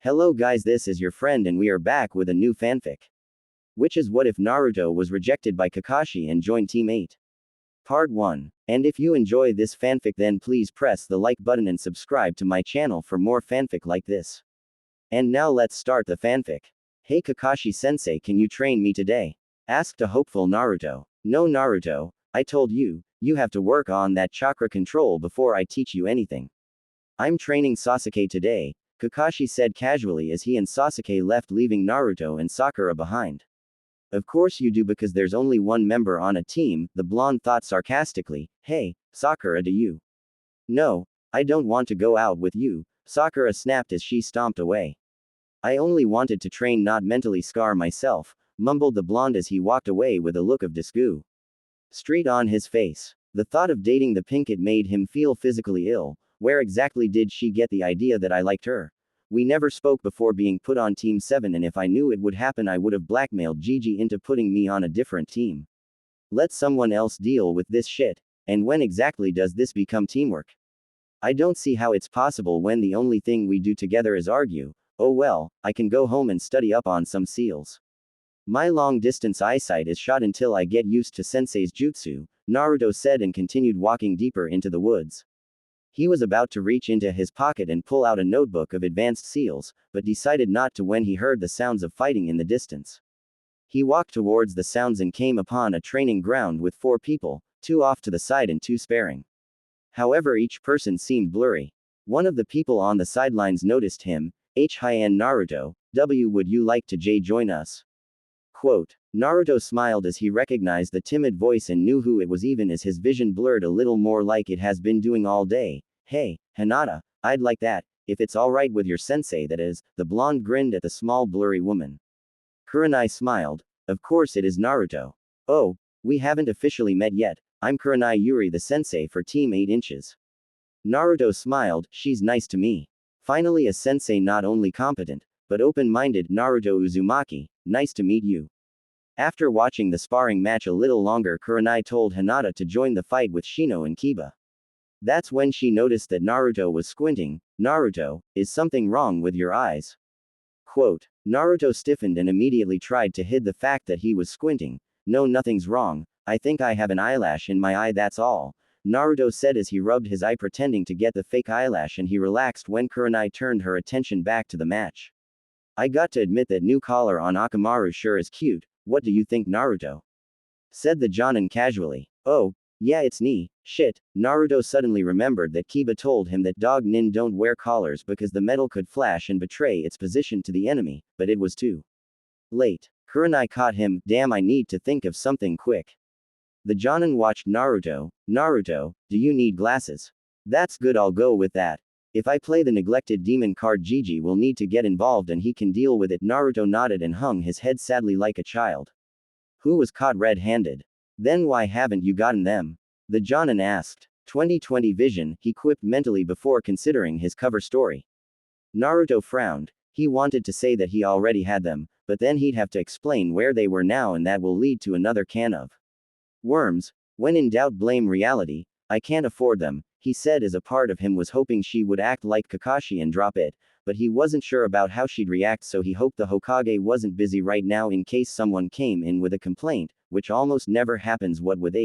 Hello guys, this is your friend and we are back with a new fanfic. Which is what if Naruto was rejected by Kakashi and joined Team 8? Part 1. And if you enjoy this fanfic then please press the like button and subscribe to my channel for more fanfic like this. And now let's start the fanfic. Hey Kakashi sensei, can you train me today? Asked a hopeful Naruto. No Naruto, I told you, you have to work on that chakra control before I teach you anything. I'm training Sasuke today, Kakashi said casually as he and Sasuke left, leaving Naruto and Sakura behind. Of course you do, because there's only one member on a team, the blonde thought sarcastically. Hey, Sakura, do you? No, I don't want to go out with you, Sakura snapped as she stomped away. I only wanted to train, not mentally scar myself, mumbled the blonde as he walked away with a look of disgust straight on his face. The thought of dating the pink, it made him feel physically ill. Where exactly did she get the idea that I liked her? We never spoke before being put on Team 7, and if I knew it would happen I would have blackmailed Gigi into putting me on a different team. Let someone else deal with this shit. And when exactly does this become teamwork? I don't see how it's possible when the only thing we do together is argue. Oh well, I can go home and study up on some seals. My long distance eyesight is shot until I get used to sensei's jutsu, Naruto said and continued walking deeper into the woods. He was about to reach into his pocket and pull out a notebook of advanced seals, but decided not to when he heard the sounds of fighting in the distance. He walked towards the sounds and came upon a training ground with 4 people, 2 off to the side and 2 sparring. However, each person seemed blurry. One of the people on the sidelines noticed him. Hi-N Naruto, would you like to join us? Quote. Naruto smiled as he recognized the timid voice and knew who it was, even as his vision blurred a little more like it has been doing all day. Hey, Hinata, I'd like that, if it's alright with your sensei, that is. The blonde grinned at the small blurry woman. Kurenai smiled. Of course it is Naruto. Oh, we haven't officially met yet. I'm Kurenai Yuri, the sensei for Team 8 Inches. Naruto smiled. She's nice to me. Finally a sensei not only competent, but open-minded. Naruto Uzumaki, nice to meet you. After watching the sparring match a little longer, Kurenai told Hinata to join the fight with Shino and Kiba. That's when she noticed that Naruto was squinting. Naruto, is something wrong with your eyes? Quote. Naruto stiffened and immediately tried to hide the fact that he was squinting. No, nothing's wrong, I think I have an eyelash in my eye, that's all, Naruto said as he rubbed his eye pretending to get the fake eyelash, and he relaxed when Kurenai turned her attention back to the match. I got to admit that new collar on Akamaru sure is cute. What do you think, Naruto? Said the Jonin casually. Oh, yeah, it's me. Shit. Naruto suddenly remembered that Kiba told him that dog nin don't wear collars because the metal could flash and betray its position to the enemy, but it was too late. Kurenai caught him. Damn, I need to think of something quick. The Jonin watched Naruto. Naruto, do you need glasses? That's good, I'll go with that. If I play the neglected demon card, Gigi will need to get involved and he can deal with it. Naruto nodded and hung his head sadly like a child who was caught red-handed. Then why haven't you gotten them? The Jonin asked. 20/20 vision, he quipped mentally before considering his cover story. Naruto frowned. He wanted to say that he already had them, but then he'd have to explain where they were now, and that will lead to another can of worms. When in doubt, blame reality. I can't afford them, he said as a part of him was hoping she would act like Kakashi and drop it, but he wasn't sure about how she'd react, so he hoped the Hokage wasn't busy right now in case someone came in with a complaint, which almost never happens. What with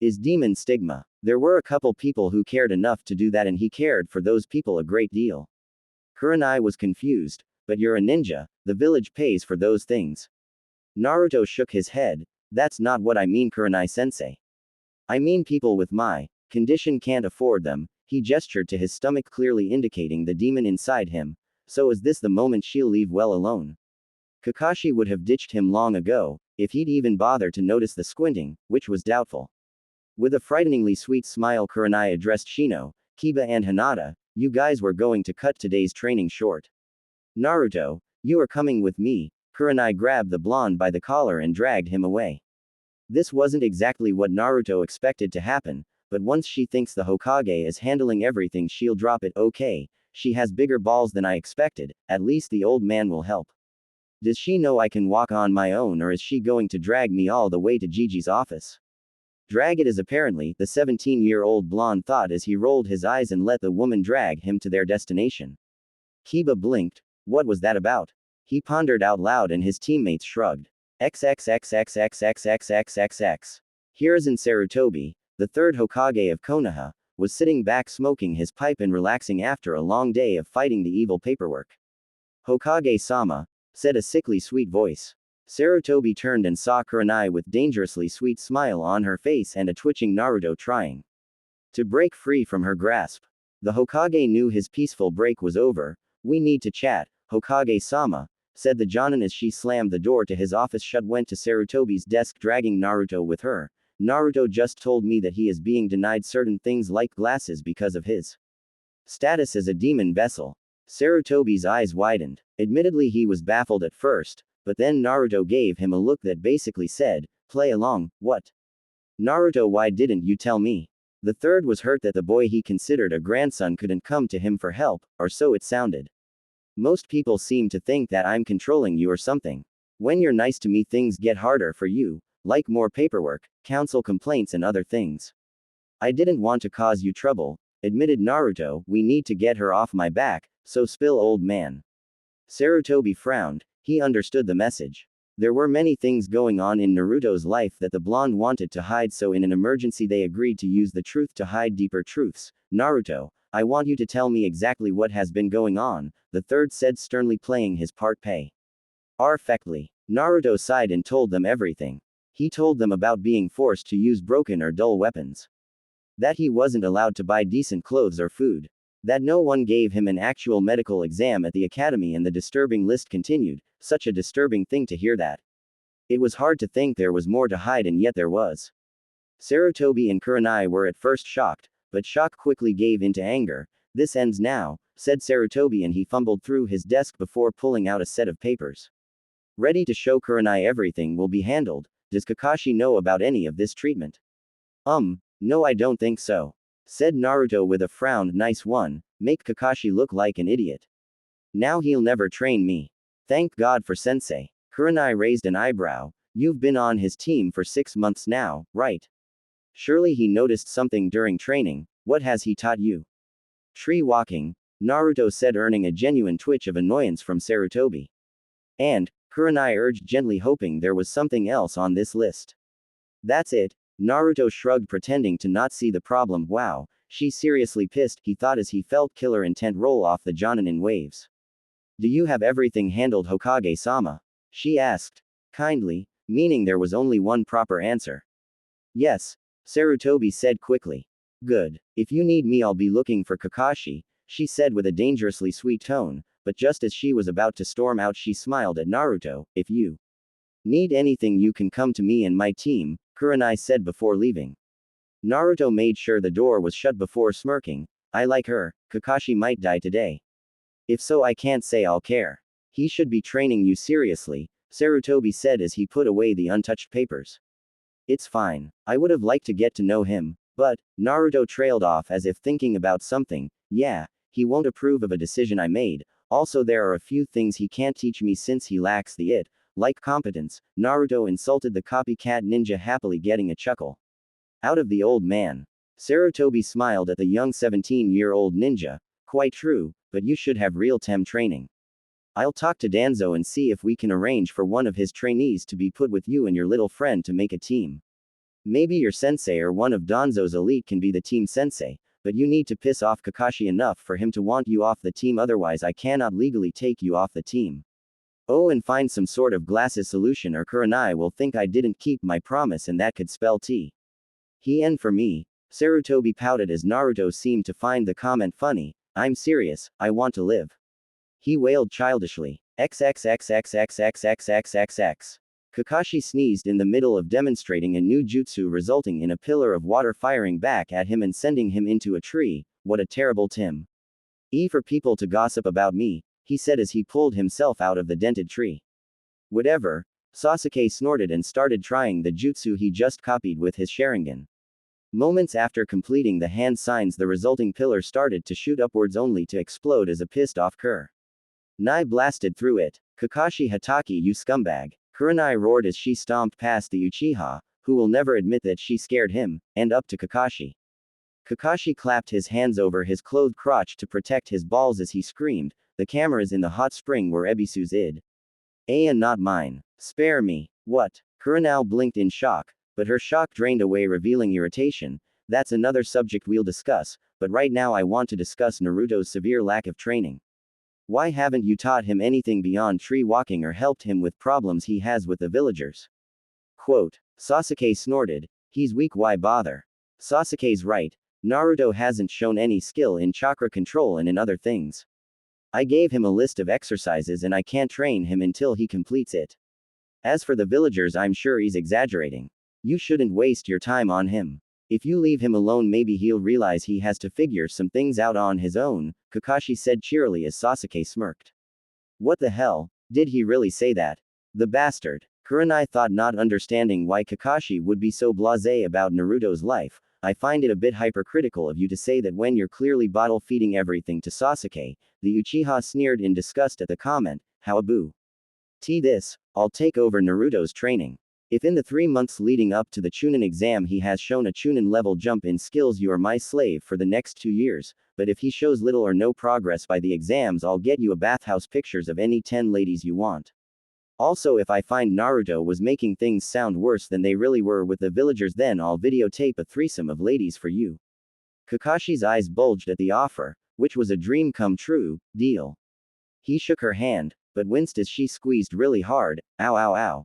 is demon stigma. There were a couple people who cared enough to do that, and he cared for those people a great deal. Kurenai was confused. But you're a ninja, the village pays for those things. Naruto shook his head. That's not what I mean, Kurenai sensei. I mean people with my condition can't afford them. He gestured to his stomach, clearly indicating the demon inside him. So is this the moment she'll leave well alone? Kakashi would have ditched him long ago, if he'd even bother to notice the squinting, which was doubtful. With a frighteningly sweet smile, Kurenai addressed Shino, Kiba and Hinata. You guys were going to cut today's training short. Naruto, you are coming with me. Kurenai grabbed the blonde by the collar and dragged him away. This wasn't exactly what Naruto expected to happen, but once she thinks the Hokage is handling everything, she'll drop it. Okay, she has bigger balls than I expected, at least the old man will help. Does she know I can walk on my own, or is she going to drag me all the way to Gigi's office? Drag it is apparently, the 17-year-old blonde thought as he rolled his eyes and let the woman drag him to their destination. Kiba blinked. What was that about? He pondered out loud and his teammates shrugged. XXXXXXXXXXX. Hiruzen Sarutobi, the third Hokage of Konoha, was sitting back smoking his pipe and relaxing after a long day of fighting the evil paperwork. Hokage-sama, said a sickly sweet voice. Sarutobi turned and saw Kurenai with dangerously sweet smile on her face and a twitching Naruto trying to break free from her grasp. The Hokage knew his peaceful break was over. We need to chat, Hokage-sama, said the Jonin as she slammed the door to his office shut. Went to Sarutobi's desk dragging Naruto with her. Naruto just told me that he is being denied certain things like glasses because of his status as a demon vessel. Sarutobi's eyes widened. Admittedly, he was baffled at first, but then Naruto gave him a look that basically said, "Play along, what? Naruto, why didn't you tell me?" The third was hurt that the boy he considered a grandson couldn't come to him for help, or so it sounded. Most people seem to think that I'm controlling you or something. When you're nice to me, things get harder for you, like more paperwork, council complaints, and other things. I didn't want to cause you trouble, admitted Naruto. We need to get her off my back, so spill, old man. Sarutobi frowned. He understood the message. There were many things going on in Naruto's life that the blonde wanted to hide, so in an emergency they agreed to use the truth to hide deeper truths. Naruto, I want you to tell me exactly what has been going on, the third said sternly, playing his part perfectly. Naruto sighed and told them everything. He told them about being forced to use broken or dull weapons. That he wasn't allowed to buy decent clothes or food. That no one gave him an actual medical exam at the academy, and the disturbing list continued. Such a disturbing thing to hear that. It was hard to think there was more to hide, and yet there was. Sarutobi and Kurenai were at first shocked, but shock quickly gave into anger. This ends now, said Sarutobi, and he fumbled through his desk before pulling out a set of papers. Ready to show Kurenai everything will be handled. Does Kakashi know about any of this treatment? No, I don't think so, said Naruto with a frown. Nice one, make Kakashi look like an idiot. Now he'll never train me. Thank God for sensei. Kurenai raised an eyebrow. You've been on his team for 6 months now, right? Surely he noticed something during training. What has he taught you? Tree walking, Naruto said, earning a genuine twitch of annoyance from Sarutobi. And, Kurenai urged gently, hoping there was something else on this list. That's it, Naruto shrugged, pretending to not see the problem. Wow, she's seriously pissed, he thought as he felt killer intent roll off the Jonin in waves. Do you have everything handled, Hokage-sama? She asked. Kindly, meaning there was only one proper answer. Yes, Sarutobi said quickly. Good. If you need me, I'll be looking for Kakashi, she said with a dangerously sweet tone, but just as she was about to storm out, she smiled at Naruto. If you need anything, you can come to me and my team, Kurenai said before leaving. Naruto made sure the door was shut before smirking. I like her. Kakashi might die today. If so, I can't say I'll care. He should be training you seriously, Sarutobi said as he put away the untouched papers. It's fine. I would have liked to get to know him, but, Naruto trailed off as if thinking about something. Yeah, he won't approve of a decision I made. Also, there are a few things he can't teach me since he lacks the it, like competence. Naruto insulted the copycat ninja, happily getting a chuckle out of the old man. Sarutobi smiled at the young 17-year-old ninja. Quite true, but you should have real TEM training. I'll talk to Danzo and see if we can arrange for one of his trainees to be put with you and your little friend to make a team. Maybe your sensei or one of Danzo's elite can be the team sensei, but you need to piss off Kakashi enough for him to want you off the team, otherwise I cannot legally take you off the team. Oh, and find some sort of glasses solution or Kurenai will think I didn't keep my promise, and that could spell T. He and for me. Sarutobi pouted as Naruto seemed to find the comment funny. I'm serious, I want to live. He wailed childishly. XXXXXXXXXX. Kakashi sneezed in the middle of demonstrating a new jutsu, resulting in a pillar of water firing back at him and sending him into a tree. What a terrible Tim. For people to gossip about me, he said as he pulled himself out of the dented tree. Whatever. Sasuke snorted and started trying the jutsu he just copied with his Sharingan. Moments after completing the hand signs, the resulting pillar started to shoot upwards only to explode as a pissed-off Kurenai blasted through it. Kakashi Hatake, you scumbag. Kurenai roared as she stomped past the Uchiha, who will never admit that she scared him, and up to Kakashi. Kakashi clapped his hands over his clothed crotch to protect his balls as he screamed, the cameras in the hot spring were Ebisu's id. And not mine. Spare me. What? Kurenao blinked in shock, but her shock drained away, revealing irritation. That's another subject we'll discuss, but right now I want to discuss Naruto's severe lack of training. Why haven't you taught him anything beyond tree walking or helped him with problems he has with the villagers? Quote. Sasuke snorted. He's weak, why bother? Sasuke's right. Naruto hasn't shown any skill in chakra control and in other things. I gave him a list of exercises and I can't train him until he completes it. As for the villagers, I'm sure he's exaggerating. You shouldn't waste your time on him. If you leave him alone, maybe he'll realize he has to figure some things out on his own, Kakashi said cheerily as Sasuke smirked. What the hell? Did he really say that? The bastard. Kurenai thought, not understanding why Kakashi would be so blasé about Naruto's life. I find it a bit hypercritical of you to say that when you're clearly bottle feeding everything to Sasuke. The Uchiha sneered in disgust at the comment. How a this, I'll take over Naruto's training. If in the 3 months leading up to the Chunin exam he has shown a Chunin level jump in skills, you are my slave for the next 2 years, but if he shows little or no progress by the exams, I'll get you a bathhouse pictures of any 10 ladies you want. Also, if I find Naruto was making things sound worse than they really were with the villagers, then I'll videotape a threesome of ladies for you. Kakashi's eyes bulged at the offer, which was a dream come true. Deal. He shook her hand, but winced as she squeezed really hard. Ow ow ow.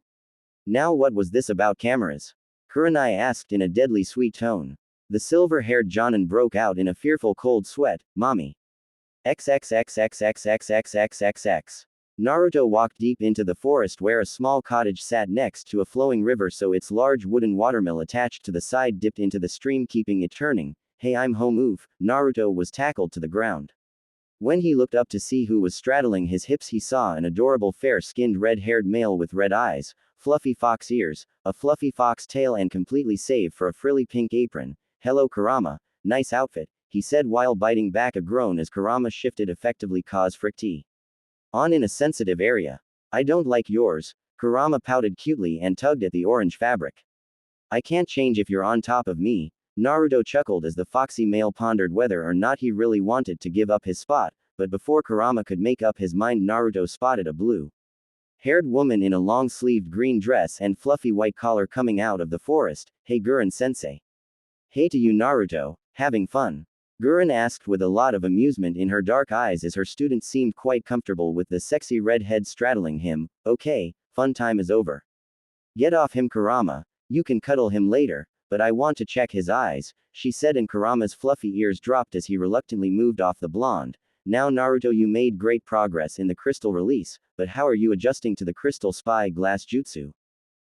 Now what was this about cameras? Kurenai asked in a deadly sweet tone. The silver-haired Jonin broke out in a fearful cold sweat. Mommy. XXXXXXXXXXX. Naruto walked deep into the forest where a small cottage sat next to a flowing river, so its large wooden watermill attached to the side dipped into the stream, keeping it turning. Hey, I'm home. Oof. Naruto was tackled to the ground. When he looked up to see who was straddling his hips, he saw an adorable fair-skinned red-haired male with red eyes, fluffy fox ears, a fluffy fox tail, and completely save for a frilly pink apron. Hello Kurama, nice outfit, he said while biting back a groan as Kurama shifted effectively cause fricti on in a sensitive area. I don't like yours. Kurama pouted cutely and tugged at the orange fabric. I can't change if you're on top of me. Naruto chuckled as the foxy male pondered whether or not he really wanted to give up his spot, but before Kurama could make up his mind, Naruto spotted a blue-haired woman in a long-sleeved green dress and fluffy white collar coming out of the forest. Hey Gurren-sensei. Hey to you Naruto, having fun? Gurren asked with a lot of amusement in her dark eyes as her student seemed quite comfortable with the sexy redhead straddling him. Okay, fun time is over. Get off him Kurama, you can cuddle him later. But I want to check his eyes, she said, and Kurama's fluffy ears dropped as he reluctantly moved off the blonde. Now Naruto, you made great progress in the crystal release, but how are you adjusting to the crystal spy glass jutsu?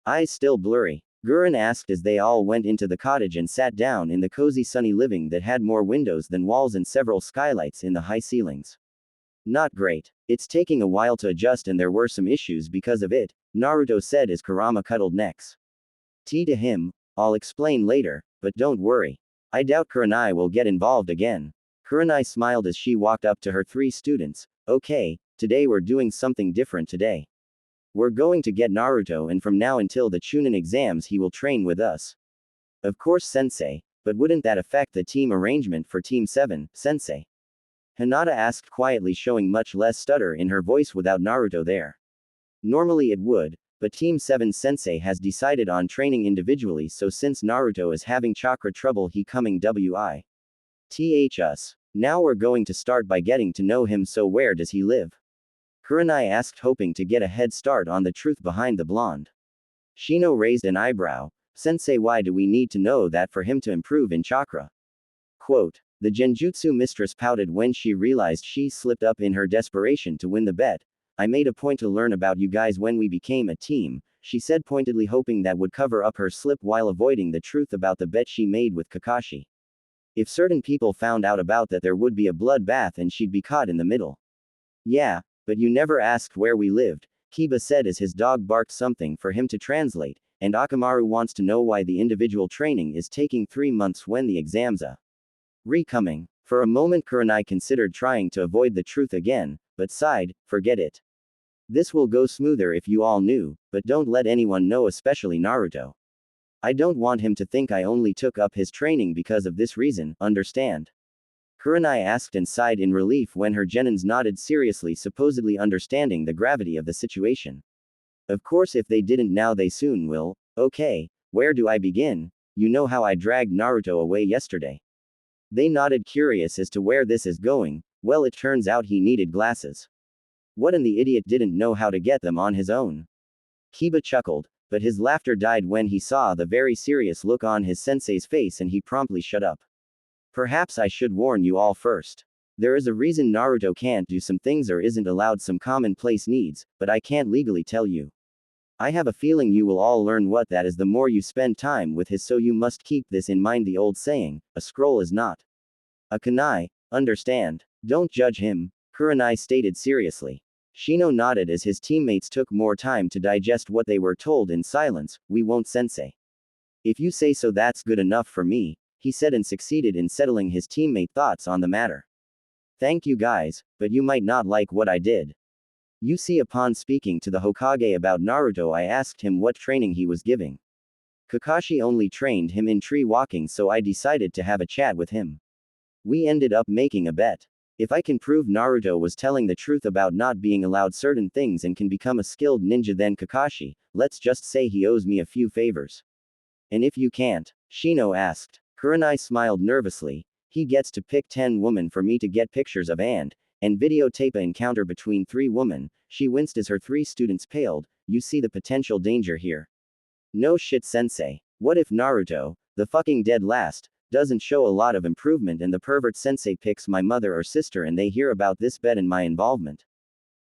Eyes still blurry. Gurren asked as they all went into the cottage and sat down in the cozy sunny living that had more windows than walls and several skylights in the high ceilings. Not great. It's taking a while to adjust and there were some issues because of it, Naruto said as Kurama cuddled next to him. I'll explain later, but don't worry. I doubt Kurenai will get involved again. Kurenai smiled as she walked up to her 3 students. Okay, today we're doing something different today. We're going to get Naruto, and from now until the Chunin exams he will train with us. Of course sensei, but wouldn't that affect the team arrangement for Team 7, sensei? Hinata asked quietly, showing much less stutter in her voice without Naruto there. Normally it would, but Team 7 sensei has decided on training individually, so since Naruto is having chakra trouble he coming with us. Now we're going to start by getting to know him, so where does he live? Kurenai asked, hoping to get a head start on the truth behind the blonde. Shino raised an eyebrow. Sensei, why do we need to know that for him to improve in chakra? Quote. The Genjutsu mistress pouted when she realized she slipped up in her desperation to win the bet. I made a point to learn about you guys when we became a team, she said pointedly, hoping that would cover up her slip while avoiding the truth about the bet she made with Kakashi. If certain people found out about that, there would be a bloodbath and she'd be caught in the middle. Yeah, but you never asked where we lived, Kiba said as his dog barked something for him to translate, and Akamaru wants to know why the individual training is taking 3 months when the exams are coming. For a moment Kurenai considered trying to avoid the truth again, but sighed, forget it. This will go smoother if you all knew, but don't let anyone know, especially Naruto. I don't want him to think I only took up his training because of this reason, understand? Kurenai asked and sighed in relief when her genins nodded seriously, supposedly understanding the gravity of the situation. Of course, if they didn't now, they soon will. Okay, where do I begin? You know how I dragged Naruto away yesterday. They nodded, curious as to where this is going. Well, it turns out he needed glasses. What, and the idiot didn't know how to get them on his own. Kiba chuckled, but his laughter died when he saw the very serious look on his sensei's face and he promptly shut up. Perhaps I should warn you all first. There is a reason Naruto can't do some things or isn't allowed some commonplace needs, but I can't legally tell you. I have a feeling you will all learn what that is the more you spend time with his, so you must keep this in mind. The old saying, a scroll is not a kunai, understand? Don't judge him, Kurenai stated seriously. Shino nodded as his teammates took more time to digest what they were told in silence. We won't, sensei. If you say so, that's good enough for me, he said, and succeeded in settling his teammate thoughts on the matter. Thank you guys, but you might not like what I did. You see, upon speaking to the Hokage about Naruto, I asked him what training he was giving. Kakashi only trained him in tree walking, so I decided to have a chat with him. We ended up making a bet. If I can prove Naruto was telling the truth about not being allowed certain things and can become a skilled ninja, then Kakashi, let's just say he owes me a few favors. And if you can't? Shino asked. Kurenai smiled nervously. He gets to pick 10 women for me to get pictures of and videotape an encounter between 3 women. She winced as her 3 students paled. You see the potential danger here. No shit, sensei. What if Naruto, the fucking dead last, doesn't show a lot of improvement and the pervert sensei picks my mother or sister and they hear about this bet and my involvement?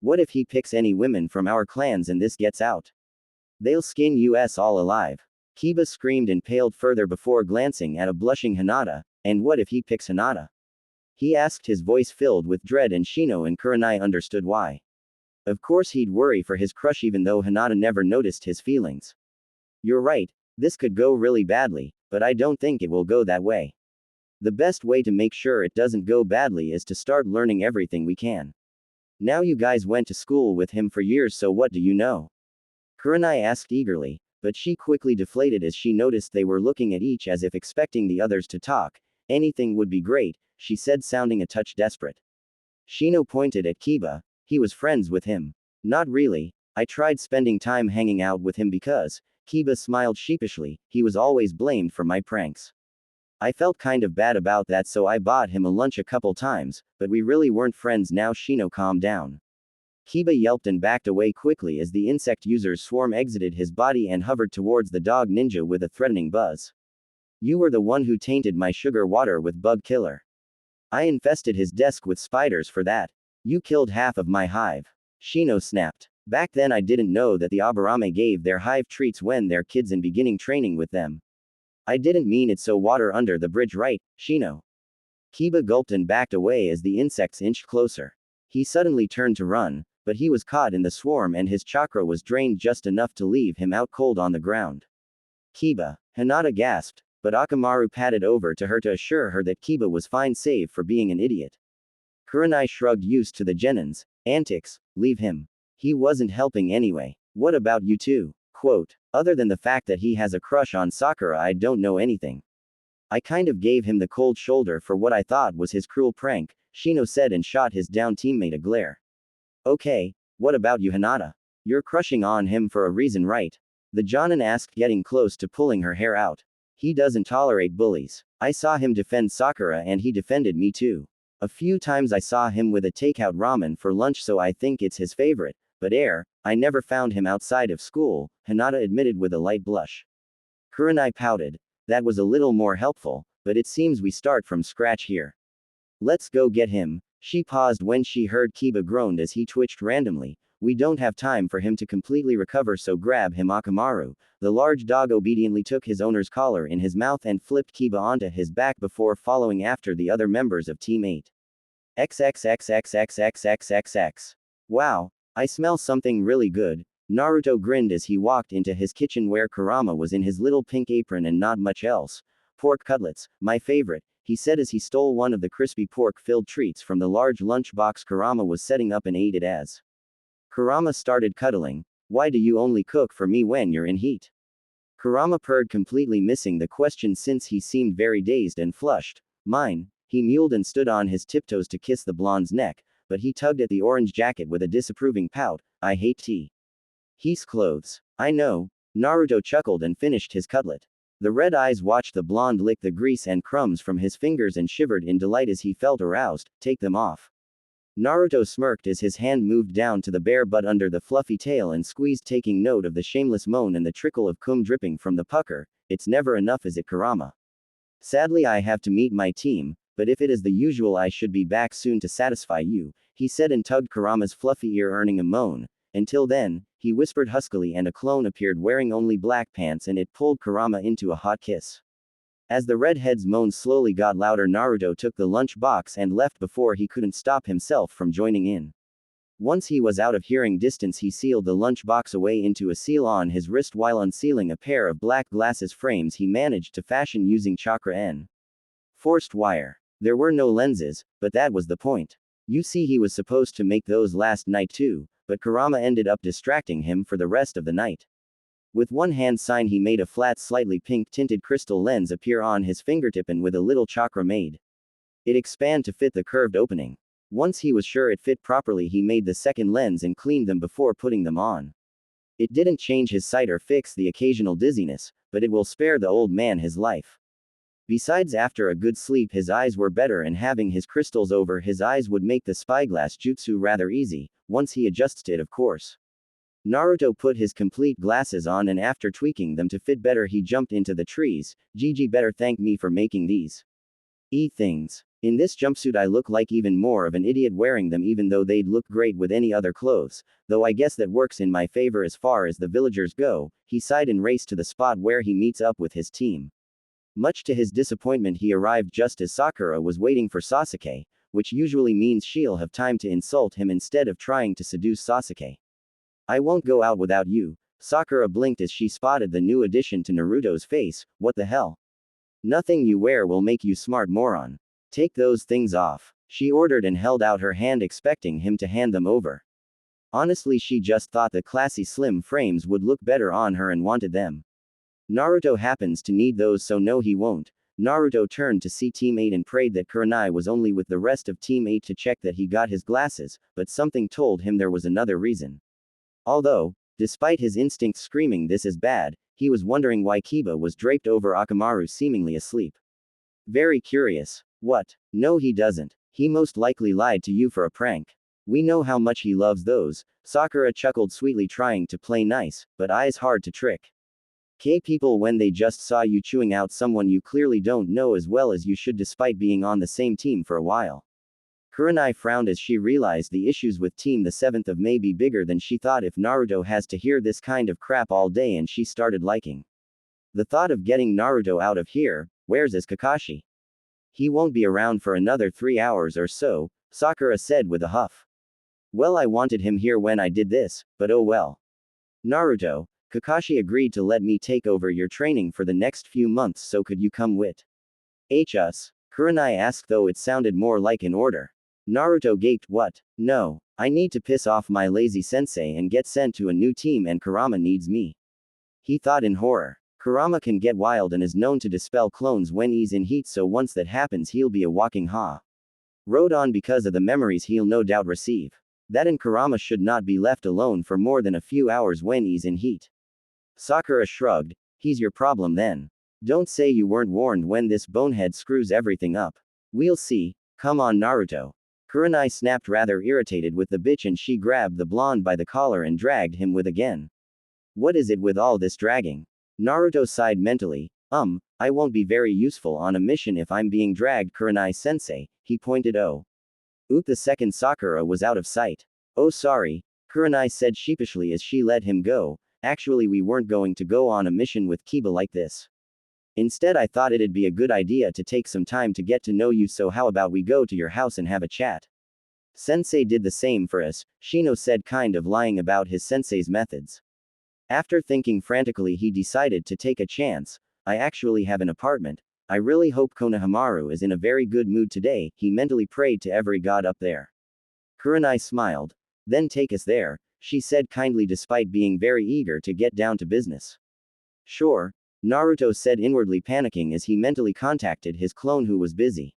What if he picks any women from our clans and this gets out? They'll skin us all alive. Kiba screamed and paled further before glancing at a blushing Hinata. And what if he picks Hinata? He asked, his voice filled with dread, and Shino and Kurenai understood why. Of course he'd worry for his crush even though Hinata never noticed his feelings. You're right, this could go really badly, but I don't think it will go that way. The best way to make sure it doesn't go badly is to start learning everything we can. Now you guys went to school with him for years, so what do you know? Kurenai asked eagerly, but she quickly deflated as she noticed they were looking at each as if expecting the others to talk. Anything would be great, she said, sounding a touch desperate. Shino pointed at Kiba. He was friends with him. Not really. I tried spending time hanging out with him because, Kiba smiled sheepishly, he was always blamed for my pranks. I felt kind of bad about that, so I bought him a lunch a couple times, but we really weren't friends. Now Shino calmed down. Kiba yelped and backed away quickly as the insect user's swarm exited his body and hovered towards the dog ninja with a threatening buzz. You were the one who tainted my sugar water with bug killer. I infested his desk with spiders for that. You killed half of my hive. Shino snapped. Back then I didn't know that the Aburame gave their hive treats when they're kids and beginning training with them. I didn't mean it, so water under the bridge, right, Shino? Kiba gulped and backed away as the insects inched closer. He suddenly turned to run, but he was caught in the swarm and his chakra was drained just enough to leave him out cold on the ground. Kiba, Hinata gasped, but Akamaru padded over to her to assure her that Kiba was fine save for being an idiot. Kurenai shrugged, used to the genins' antics. Leave him. He wasn't helping anyway. What about you two? Quote, other than the fact that he has a crush on Sakura, I don't know anything. I kind of gave him the cold shoulder for what I thought was his cruel prank, Shino said and shot his down teammate a glare. Okay, what about you, Hinata? You're crushing on him for a reason, right? The Jonin asked, getting close to pulling her hair out. He doesn't tolerate bullies. I saw him defend Sakura and he defended me too. A few times I saw him with a takeout ramen for lunch, so I think it's his favorite, but I never found him outside of school, Hinata admitted with a light blush. Kurenai pouted. That was a little more helpful, but it seems we start from scratch here. Let's go get him. She paused when she heard Kiba groaned as he twitched randomly. We don't have time for him to completely recover, so grab him, Akamaru. The large dog obediently took his owner's collar in his mouth and flipped Kiba onto his back before following after the other members of Team 8. XXXXXXXXX. Wow, I smell something really good. Naruto grinned as he walked into his kitchen where Kurama was in his little pink apron and not much else. Pork cutlets, my favorite, he said as he stole one of the crispy pork-filled treats from the large lunchbox Kurama was setting up and ate it as. Kurama started cuddling. Why do you only cook for me when you're in heat? Kurama purred, completely missing the question since he seemed very dazed and flushed. Mine. He mewed and stood on his tiptoes to kiss the blonde's neck, but he tugged at the orange jacket with a disapproving pout. I hate tea. He's clothes. I know. Naruto chuckled and finished his cutlet. The red eyes watched the blonde lick the grease and crumbs from his fingers and shivered in delight as he felt aroused. Take them off. Naruto smirked as his hand moved down to the bare butt under the fluffy tail and squeezed, taking note of the shameless moan and the trickle of cum dripping from the pucker. It's never enough, is it, Kurama? Sadly, I have to meet my team, but if it is the usual, I should be back soon to satisfy you, he said and tugged Kurama's fluffy ear, earning a moan. Until then, he whispered huskily, and a clone appeared wearing only black pants and it pulled Kurama into a hot kiss. As the redhead's moans slowly got louder, Naruto took the lunch box and left before he couldn't stop himself from joining in. Once he was out of hearing distance, he sealed the lunch box away into a seal on his wrist while unsealing a pair of black glasses frames he managed to fashion using chakra N. Forced wire. There were no lenses, but that was the point. You see, he was supposed to make those last night too, but Kurama ended up distracting him for the rest of the night. With one hand sign, he made a flat, slightly pink-tinted crystal lens appear on his fingertip, and with a little chakra made it expand to fit the curved opening. Once he was sure it fit properly, he made the second lens and cleaned them before putting them on. It didn't change his sight or fix the occasional dizziness, but it will spare the old man his life. Besides, after a good sleep his eyes were better, and having his crystals over his eyes would make the spyglass jutsu rather easy, once he adjusts it, of course. Naruto put his complete glasses on, and after tweaking them to fit better he jumped into the trees. Gigi better thank me for making these things. In this jumpsuit I look like even more of an idiot wearing them, even though they'd look great with any other clothes, though I guess that works in my favor as far as the villagers go, he sighed and raced to the spot where he meets up with his team. Much to his disappointment, he arrived just as Sakura was waiting for Sasuke, which usually means she'll have time to insult him instead of trying to seduce Sasuke. I won't go out without you. Sakura blinked as she spotted the new addition to Naruto's face. What the hell? Nothing you wear will make you smart, moron. Take those things off, she ordered and held out her hand, expecting him to hand them over. Honestly, she just thought the classy slim frames would look better on her and wanted them. Naruto happens to need those, so no, he won't. Naruto turned to see Team 8 and prayed that Kurenai was only with the rest of Team 8 to check that he got his glasses, but something told him there was another reason. Although, despite his instinct screaming this is bad, he was wondering why Kiba was draped over Akamaru seemingly asleep. Very curious. What? No, he doesn't. He most likely lied to you for a prank. We know how much he loves those. Sakura chuckled sweetly, trying to play nice, but eyes hard to trick. People, when they just saw you chewing out someone you clearly don't know as well as you should despite being on the same team for a while. Kurenai frowned as she realized the issues with Team the 7th of may be bigger than she thought if Naruto has to hear this kind of crap all day, and she started liking the thought of getting Naruto out of here. Where's Kakashi? He won't be around for another 3 hours or so, Sakura said with a huff. Well, I wanted him here when I did this, but oh well. Naruto, Kakashi agreed to let me take over your training for the next few months, so could you come with us? Kurenai asked, though it sounded more like an order. Naruto gaped. What? No. I need to piss off my lazy sensei and get sent to a new team, and Kurama needs me. He thought in horror. Kurama can get wild and is known to dispel clones when he's in heat, so once that happens he'll be a walking road on because of the memories he'll no doubt receive. That and Kurama should not be left alone for more than a few hours when he's in heat. Sakura shrugged. He's your problem then. Don't say you weren't warned when this bonehead screws everything up. We'll see. Come on, Naruto. Kurenai snapped, rather irritated with the bitch, and she grabbed the blonde by the collar and dragged him with again. What is it with all this dragging? Naruto sighed mentally. I won't be very useful on a mission if I'm being dragged, Kurenai-sensei, he pointed. Oh. Oop, the second Sakura was out of sight. Oh, sorry, Kurenai said sheepishly as she let him go. Actually, we weren't going to go on a mission with Kiba like this. Instead, I thought it'd be a good idea to take some time to get to know you, so how about we go to your house and have a chat? Sensei did the same for us, Shino said, kind of lying about his sensei's methods. After thinking frantically, he decided to take a chance. I actually have an apartment. I really hope Konohamaru is in a very good mood today, he mentally prayed to every god up there. Kurenai smiled. Then take us there, she said kindly, despite being very eager to get down to business. Sure, Naruto said, inwardly panicking as he mentally contacted his clone who was busy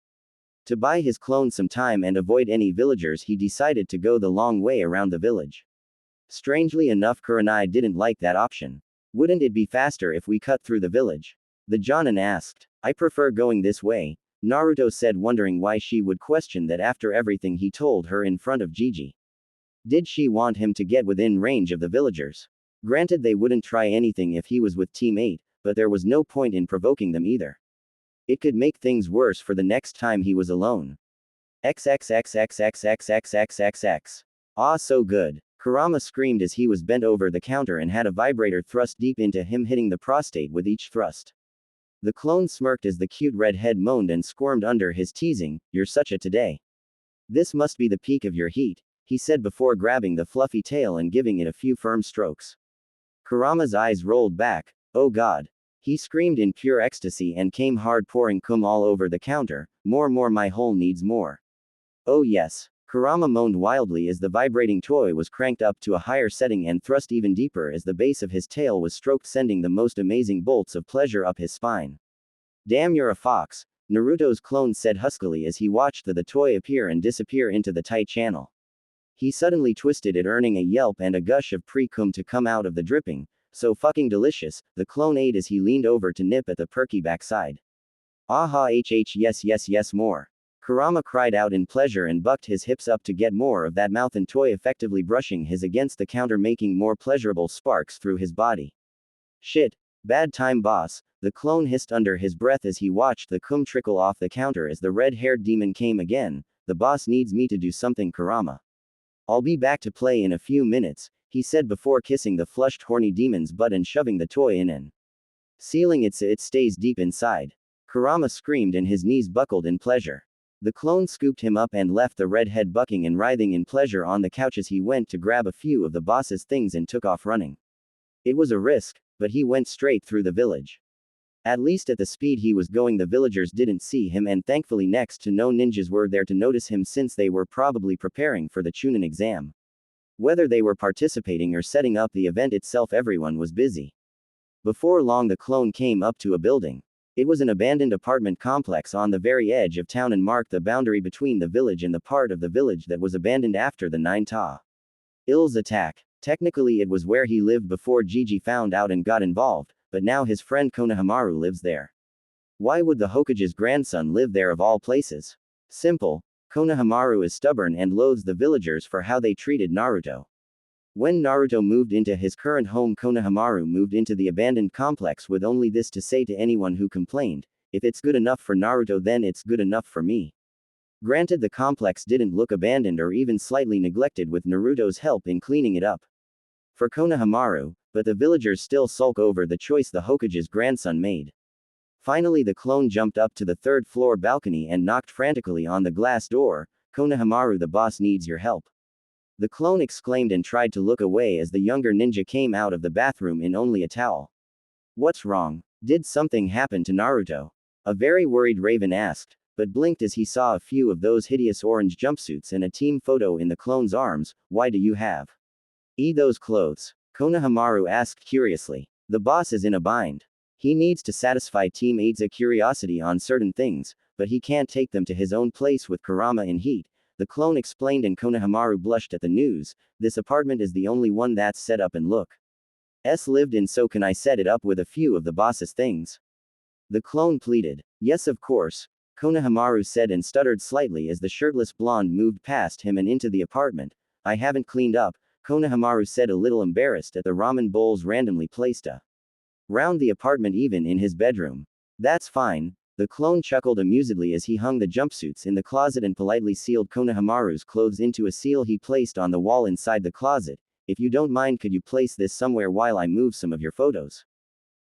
To buy his clone some time and avoid any villagers, he decided to go the long way around the village. Strangely enough, Kurenai didn't like that option. Wouldn't it be faster if we cut through the village? The Jonin asked. I prefer going this way, Naruto said, wondering why she would question that after everything he told her in front of Gigi. Did she want him to get within range of the villagers? Granted, they wouldn't try anything if he was with Team 8, but there was no point in provoking them either. It could make things worse for the next time he was alone. XXXXXXXXXX. Ah, so good. Kurama screamed as he was bent over the counter and had a vibrator thrust deep into him, hitting the prostate with each thrust. The clone smirked as the cute red head moaned and squirmed under his teasing, "You're such a today. This must be the peak of your heat," he said before grabbing the fluffy tail and giving it a few firm strokes. Kurama's eyes rolled back. Oh god. He screamed in pure ecstasy and came hard, pouring cum all over the counter. More, my hole needs more. Oh yes. Kurama moaned wildly as the vibrating toy was cranked up to a higher setting and thrust even deeper as the base of his tail was stroked, sending the most amazing bolts of pleasure up his spine. Damn, you're a fox, Naruto's clone said huskily as he watched the toy appear and disappear into the tight channel. He suddenly twisted it, earning a yelp and a gush of pre-cum to come out of the dripping. So fucking delicious, the clone ate as he leaned over to nip at the perky backside. Aha, yes, more. Kurama cried out in pleasure and bucked his hips up to get more of that mouth and toy, effectively brushing his against the counter, making more pleasurable sparks through his body. Shit. Bad time, boss, the clone hissed under his breath as he watched the cum trickle off the counter as the red-haired demon came again. The boss needs me to do something, Kurama. I'll be back to play in a few minutes, he said before kissing the flushed horny demon's butt and shoving the toy in and sealing it so it stays deep inside. Kurama screamed and his knees buckled in pleasure. The clone scooped him up and left the redhead bucking and writhing in pleasure on the couch as he went to grab a few of the boss's things and took off running. It was a risk, but he went straight through the village. At least at the speed he was going, the villagers didn't see him, and thankfully next to no ninjas were there to notice him, since they were probably preparing for the Chunin exam. Whether they were participating or setting up the event itself, everyone was busy. Before long, the clone came up to a building. It was an abandoned apartment complex on the very edge of town and marked the boundary between the village and the part of the village that was abandoned after the Nine-Ta-Ill's attack. Technically it was where he lived before Gigi found out and got involved, but now his friend Konohamaru lives there. Why would the Hokage's grandson live there of all places? Simple. Konohamaru is stubborn and loathes the villagers for how they treated Naruto. When Naruto moved into his current home, Konohamaru moved into the abandoned complex with only this to say to anyone who complained: if it's good enough for Naruto, then it's good enough for me. Granted, the complex didn't look abandoned or even slightly neglected, with Naruto's help in cleaning it up for Konohamaru, but the villagers still sulk over the choice the Hokage's grandson made. Finally, the clone jumped up to the third-floor balcony and knocked frantically on the glass door. Konohamaru, the boss needs your help. The clone exclaimed and tried to look away as the younger ninja came out of the bathroom in only a towel. What's wrong? Did something happen to Naruto? A very worried Raven asked, but blinked as he saw a few of those hideous orange jumpsuits and a team photo in the clone's arms. Why do you have those clothes? Konohamaru asked curiously. The boss is in a bind. He needs to satisfy Team 8's curiosity on certain things, but he can't take them to his own place with Kurama in heat, the clone explained, and Konohamaru blushed at the news. This apartment is the only one that's set up and lived in, so can I set it up with a few of the boss's things? The clone pleaded. Yes, of course, Konohamaru said and stuttered slightly as the shirtless blonde moved past him and into the apartment. I haven't cleaned up, Konohamaru said, a little embarrassed at the ramen bowls randomly placed around the apartment, even in his bedroom. That's fine. The clone chuckled amusedly as he hung the jumpsuits in the closet and politely sealed Konohamaru's clothes into a seal he placed on the wall inside the closet. If you don't mind, could you place this somewhere while I move some of your photos?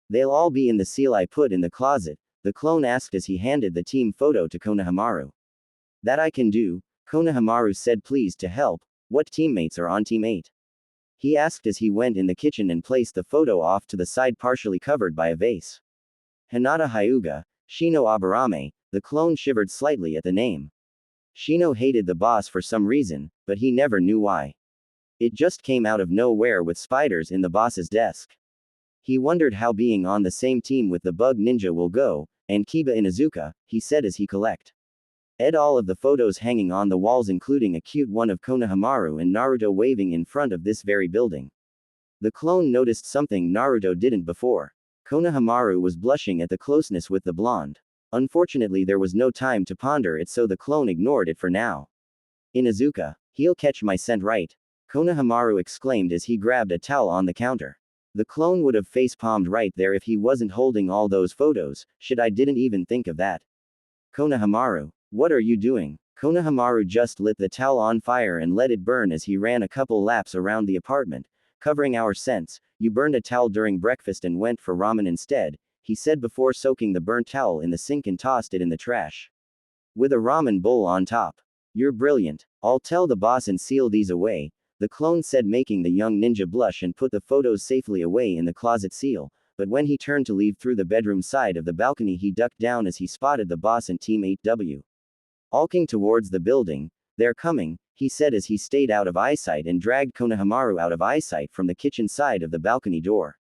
They'll all be in the seal I put in the closet, the clone asked as he handed the team photo to Konohamaru. That I can do, Konohamaru said, pleased to help. What teammates are on Team 8? He asked as he went in the kitchen and placed the photo off to the side, partially covered by a vase. Hinata Hyuga, Shino Aburame. The clone shivered slightly at the name. Shino hated the boss for some reason, but he never knew why. It just came out of nowhere with spiders in the boss's desk. He wondered how being on the same team with the bug ninja will go, and Kiba Inuzuka, he said as he collected All of the photos hanging on the walls, including a cute one of Konohamaru and Naruto waving in front of this very building. The clone noticed something Naruto didn't before. Konohamaru was blushing at the closeness with the blonde. Unfortunately, there was no time to ponder it, so the clone ignored it for now. Inuzuka, he'll catch my scent right, Konohamaru exclaimed as he grabbed a towel on the counter. The clone would have face-palmed right there if he wasn't holding all those photos. Shit, I didn't even think of that. Konohamaru, what are you doing? Konohamaru just lit the towel on fire and let it burn as he ran a couple laps around the apartment, covering our scents. You burned a towel during breakfast and went for ramen instead, he said before soaking the burnt towel in the sink and tossed it in the trash. With a ramen bowl on top. You're brilliant. I'll tell the boss and seal these away, the clone said, making the young ninja blush, and put the photos safely away in the closet seal. But when he turned to leave through the bedroom side of the balcony, he ducked down as he spotted the boss and teammate W. Alking towards the building. They're coming, he said as he stayed out of eyesight and dragged Konohamaru out of eyesight from the kitchen side of the balcony door.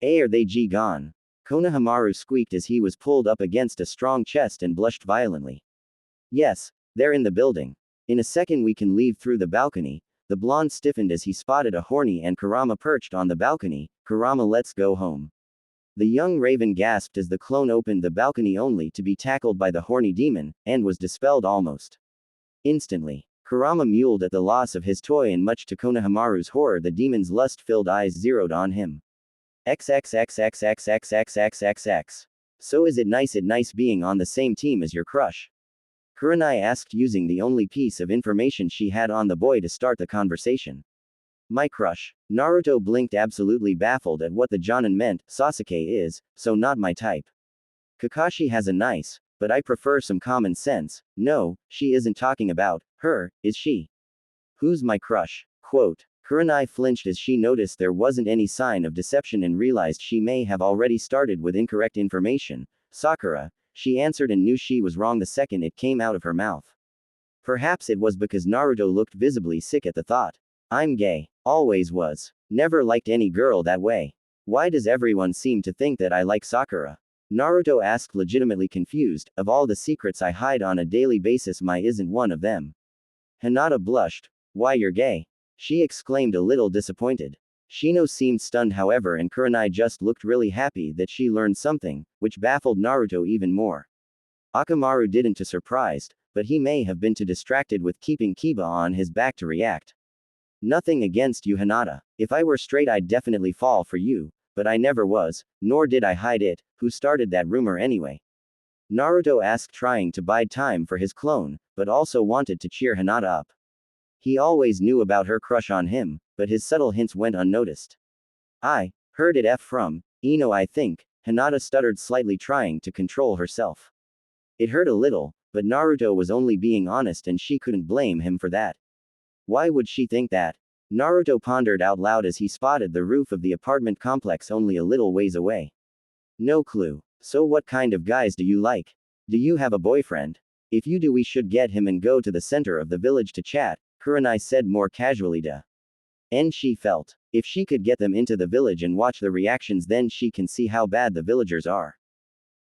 Are they gone? Konohamaru squeaked as he was pulled up against a strong chest and blushed violently. Yes, they're in the building. In a second we can leave through the balcony. The blonde stiffened as he spotted a horny and Kurama perched on the balcony. Kurama, let's go home. The young raven gasped as the clone opened the balcony only to be tackled by the horny demon, and was dispelled almost instantly. Kurama mewled at the loss of his toy, and much to Konohamaru's horror, the demon's lust-filled eyes zeroed on him. XXXXXXXXXX. So is it nice being on the same team as your crush? Kurenai asked, using the only piece of information she had on the boy to start the conversation. My crush. Naruto blinked, absolutely baffled at what the Jonin meant. Sasuke is, so not my type. Kakashi has a nice, but I prefer some common sense. No, she isn't talking about her, is she? Who's my crush? Quote. Kurenai flinched as she noticed there wasn't any sign of deception and realized she may have already started with incorrect information. Sakura, she answered, and knew she was wrong the second it came out of her mouth. Perhaps it was because Naruto looked visibly sick at the thought. I'm gay. Always was. Never liked any girl that way. Why does everyone seem to think that I like Sakura? Naruto asked, legitimately confused. Of all the secrets I hide on a daily basis, my isn't one of them. Hinata blushed. Why, you're gay? She exclaimed, a little disappointed. Shino seemed stunned, however, and Kurenai just looked really happy that she learned something, which baffled Naruto even more. Akamaru didn't too surprised, but he may have been too distracted with keeping Kiba on his back to react. Nothing against you, Hinata. If I were straight, I'd definitely fall for you, but I never was, nor did I hide it. Who started that rumor anyway? Naruto asked, trying to bide time for his clone, but also wanted to cheer Hinata up. He always knew about her crush on him, but his subtle hints went unnoticed. I heard it from Ino, I think, Hinata stuttered, slightly trying to control herself. It hurt a little, but Naruto was only being honest and she couldn't blame him for that. Why would she think that? Naruto pondered out loud as he spotted the roof of the apartment complex only a little ways away. No clue. So what kind of guys do you like? Do you have a boyfriend? If you do, we should get him and go to the center of the village to chat, Kurenai said more casually. And she felt, if she could get them into the village and watch the reactions, then she can see how bad the villagers are.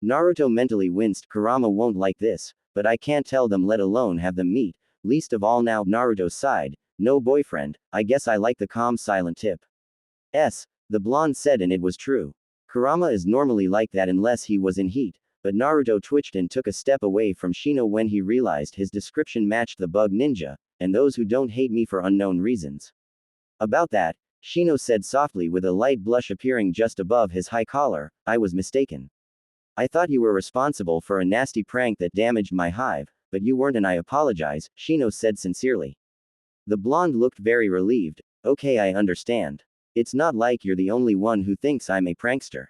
Naruto mentally winced. Kurama won't like this, but I can't tell them, let alone have them meet, least of all now. Naruto sighed. No boyfriend, I guess I like the calm silent tip. The blonde said, and it was true. Kurama is normally like that unless he was in heat, but Naruto twitched and took a step away from Shino when he realized his description matched the bug ninja, and those who don't hate me for unknown reasons. About that, Shino said softly with a light blush appearing just above his high collar, I was mistaken. I thought you were responsible for a nasty prank that damaged my hive, but you weren't, and I apologize, Shino said sincerely. The blonde looked very relieved. Okay, I understand. It's not like you're the only one who thinks I'm a prankster.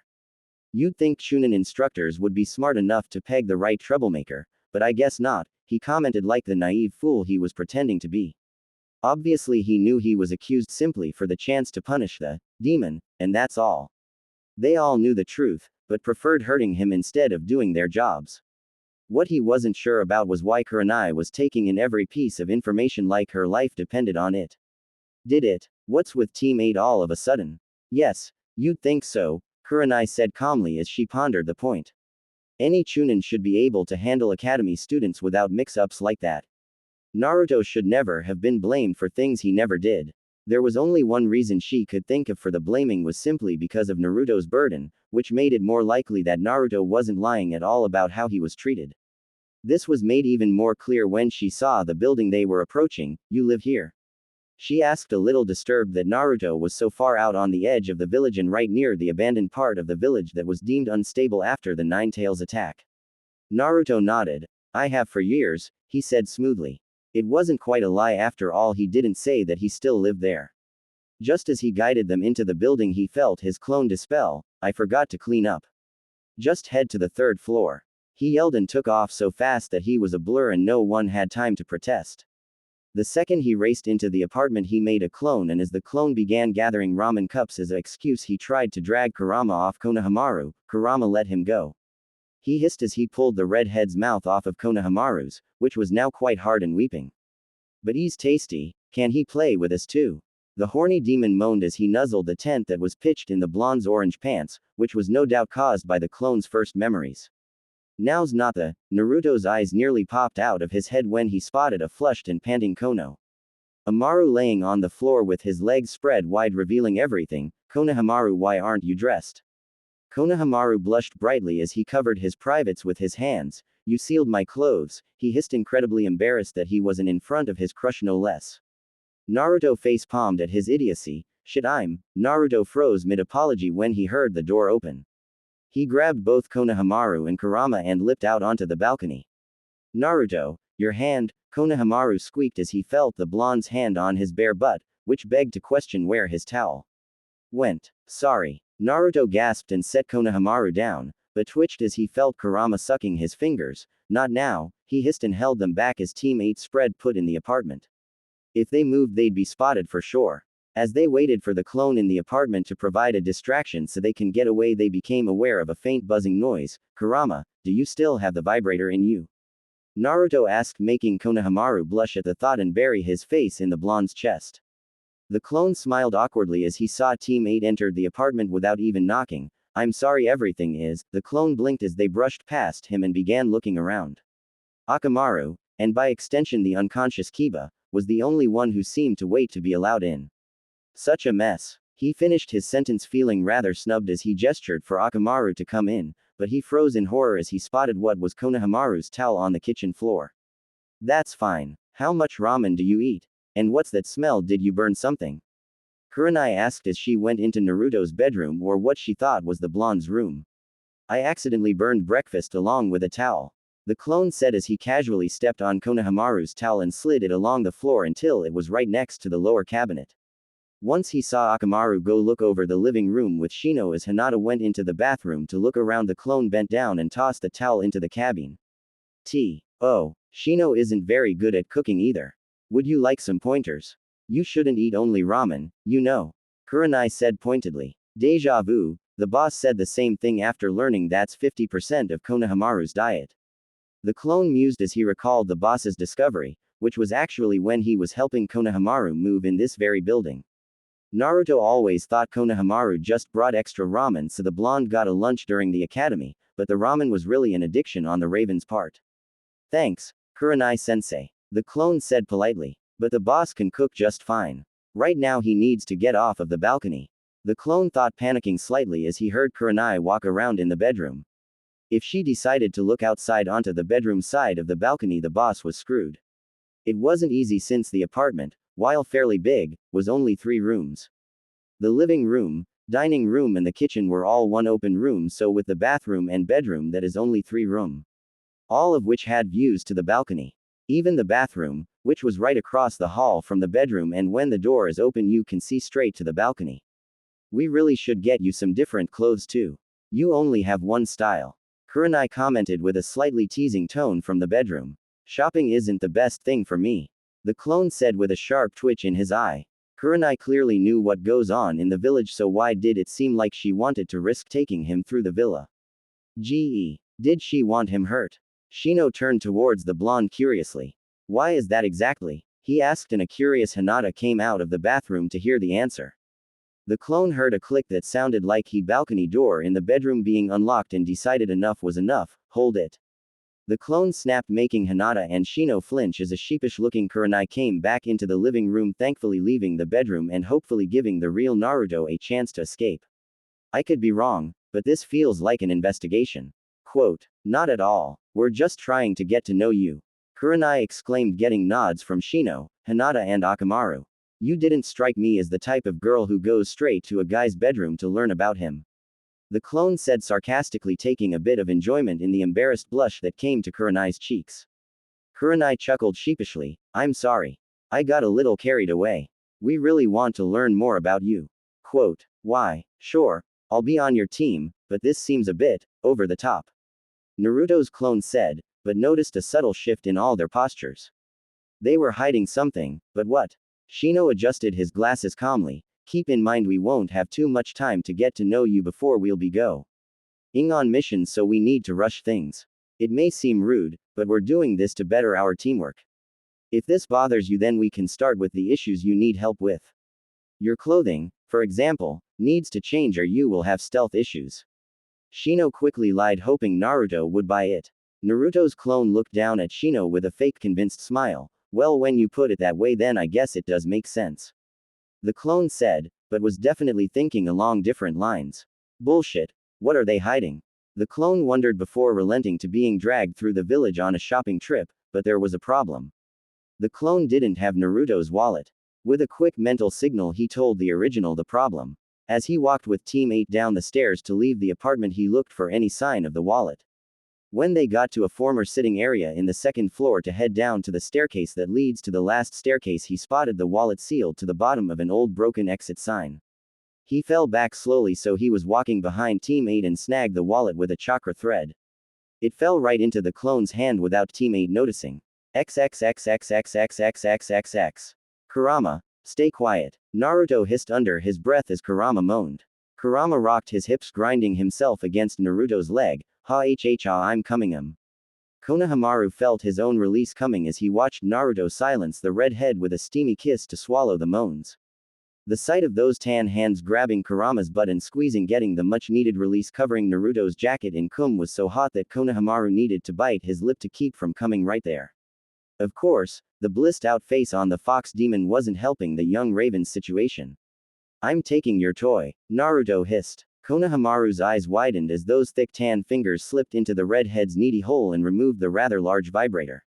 You'd think Chunin instructors would be smart enough to peg the right troublemaker, but I guess not, he commented like the naive fool he was pretending to be. Obviously he knew he was accused simply for the chance to punish the demon, and that's all. They all knew the truth, but preferred hurting him instead of doing their jobs. What he wasn't sure about was why Kurenai was taking in every piece of information like her life depended on it. Did it? What's with Team 8 all of a sudden? Yes, you'd think so, Kurenai said calmly as she pondered the point. Any Chunin should be able to handle academy students without mix-ups like that. Naruto should never have been blamed for things he never did. There was only one reason she could think of for the blaming was simply because of Naruto's burden, which made it more likely that Naruto wasn't lying at all about how he was treated. This was made even more clear when she saw the building they were approaching. "You live here?" She asked, a little disturbed that Naruto was so far out on the edge of the village and right near the abandoned part of the village that was deemed unstable after the Nine Tails attack. Naruto nodded. "I have for years," he said smoothly. It wasn't quite a lie after all. He didn't say that he still lived there. Just as he guided them into the building, he felt his clone dispel. "I forgot to clean up. Just head to the third floor." He yelled and took off so fast that he was a blur and no one had time to protest. The second he raced into the apartment, he made a clone, and as the clone began gathering ramen cups as an excuse, he tried to drag Kurama off Konohamaru. Kurama let him go. He hissed as he pulled the redhead's mouth off of Konohamaru's, which was now quite hard and weeping. "But he's tasty. Can he play with us too?" The horny demon moaned as he nuzzled the tent that was pitched in the blonde's orange pants, which was no doubt caused by the clone's first memories. "Now's not the..." Naruto's eyes nearly popped out of his head when he spotted a flushed and panting Kono Hamaru laying on the floor with his legs spread wide, revealing everything. "Konohamaru, why aren't you dressed?" Konohamaru blushed brightly as he covered his privates with his hands. "You sealed my clothes," he hissed, incredibly embarrassed that he wasn't in front of his crush no less. Naruto face-palmed at his idiocy. "Shit, Naruto froze mid-apology when he heard the door open. He grabbed both Konohamaru and Kurama and leapt out onto the balcony. "Naruto, your hand," Konohamaru squeaked as he felt the blonde's hand on his bare butt, which begged to question where his towel went. "Sorry." Naruto gasped and set Konohamaru down, but twitched as he felt Kurama sucking his fingers. "Not now," he hissed and held them back as Team 8 spread put in the apartment. If they moved, they'd be spotted for sure. As they waited for the clone in the apartment to provide a distraction so they can get away, they became aware of a faint buzzing noise. "Kurama, do you still have the vibrator in you?" Naruto asked, making Konohamaru blush at the thought and bury his face in the blonde's chest. The clone smiled awkwardly as he saw Team 8 enter the apartment without even knocking. "I'm sorry, everything is." The clone blinked as they brushed past him and began looking around. Akamaru, and by extension the unconscious Kiba, was the only one who seemed to wait to be allowed in. "Such a mess." He finished his sentence feeling rather snubbed as he gestured for Akamaru to come in, but he froze in horror as he spotted what was Konohamaru's towel on the kitchen floor. "That's fine. How much ramen do you eat? And what's that smell? Did you burn something?" Kurenai asked as she went into Naruto's bedroom, or what she thought was the blonde's room. "I accidentally burned breakfast along with a towel," the clone said as he casually stepped on Konohamaru's towel and slid it along the floor until it was right next to the lower cabinet. Once he saw Akamaru go look over the living room with Shino as Hinata went into the bathroom to look around, the clone bent down and tossed the towel into the cabin. "Oh, Shino isn't very good at cooking either. Would you like some pointers? You shouldn't eat only ramen, you know," Kurenai said pointedly. "Deja vu," the boss said the same thing after learning that's 50% of Konohamaru's diet. The clone mused as he recalled the boss's discovery, which was actually when he was helping Konohamaru move in this very building. Naruto always thought Konohamaru just brought extra ramen so the blonde got a lunch during the academy, but the ramen was really an addiction on the Raven's part. "Thanks, Kurenai-sensei," the clone said politely. "But the boss can cook just fine. Right now he needs to get off of the balcony." The clone thought, panicking slightly as he heard Kurenai walk around in the bedroom. If she decided to look outside onto the bedroom side of the balcony, the boss was screwed. It wasn't easy since the apartment, while fairly big, was only 3 rooms. The living room, dining room and the kitchen were all one open room, so with the bathroom and bedroom that is only 3 rooms. All of which had views to the balcony. Even the bathroom, which was right across the hall from the bedroom, and when the door is open you can see straight to the balcony. "We really should get you some different clothes too. You only have one style," Kurenai commented with a slightly teasing tone from the bedroom. "Shopping isn't the best thing for me," the clone said with a sharp twitch in his eye. Kurenai clearly knew what goes on in the village, so why did it seem like she wanted to risk taking him through the villa? Did she want him hurt? Shino turned towards the blonde curiously. "Why is that exactly?" he asked, and a curious Hinata came out of the bathroom to hear the answer. The clone heard a click that sounded like the balcony door in the bedroom being unlocked and decided enough was enough. Hold it. The clone snapped, making Hinata and Shino flinch as a sheepish-looking Kurenai came back into the living room, thankfully leaving the bedroom and hopefully giving the real Naruto a chance to escape. I could be wrong, but this feels like an investigation. Quote, not at all. We're just trying to get to know you. Kurenai exclaimed, getting nods from Shino, Hinata and Akamaru. You didn't strike me as the type of girl who goes straight to a guy's bedroom to learn about him. The clone said sarcastically, taking a bit of enjoyment in the embarrassed blush that came to Kurenai's cheeks. Kurenai chuckled sheepishly, I'm sorry. I got a little carried away. We really want to learn more about you. Quote, why, sure, I'll be on your team, but this seems a bit over the top. Naruto's clone said, but noticed a subtle shift in all their postures. They were hiding something, but what? Shino adjusted his glasses calmly. Keep in mind we won't have too much time to get to know you before we'll be going on missions, so we need to rush things. It may seem rude, but we're doing this to better our teamwork. If this bothers you, then we can start with the issues you need help with. Your clothing, for example, needs to change or you will have stealth issues. Shino quickly lied, hoping Naruto would buy it. Naruto's clone looked down at Shino with a fake convinced smile. Well, when you put it that way, then I guess it does make sense. The clone said, but was definitely thinking along different lines. Bullshit. What are they hiding? The clone wondered before relenting to being dragged through the village on a shopping trip, but there was a problem. The clone didn't have Naruto's wallet. With a quick mental signal, he told the original the problem. As he walked with Team 8 down the stairs to leave the apartment, he looked for any sign of the wallet. When they got to a former sitting area in the second floor to head down to the staircase that leads to the last staircase, he spotted the wallet sealed to the bottom of an old broken exit sign. He fell back slowly, so he was walking behind Team 8 and snagged the wallet with a chakra thread. It fell right into the clone's hand without Team 8 noticing. XXXXXXXXXX. Kurama, stay quiet. Naruto hissed under his breath as Kurama moaned. Kurama rocked his hips, grinding himself against Naruto's leg. I'm coming. Konohamaru felt his own release coming as he watched Naruto silence the redhead with a steamy kiss to swallow the moans. The sight of those tan hands grabbing Kurama's butt and squeezing, getting the much-needed release covering Naruto's jacket in cum was so hot that Konohamaru needed to bite his lip to keep from coming right there. Of course, the blissed-out face on the fox demon wasn't helping the young raven's situation. I'm taking your toy, Naruto hissed. Konohamaru's eyes widened as those thick tan fingers slipped into the redhead's needy hole and removed the rather large vibrator.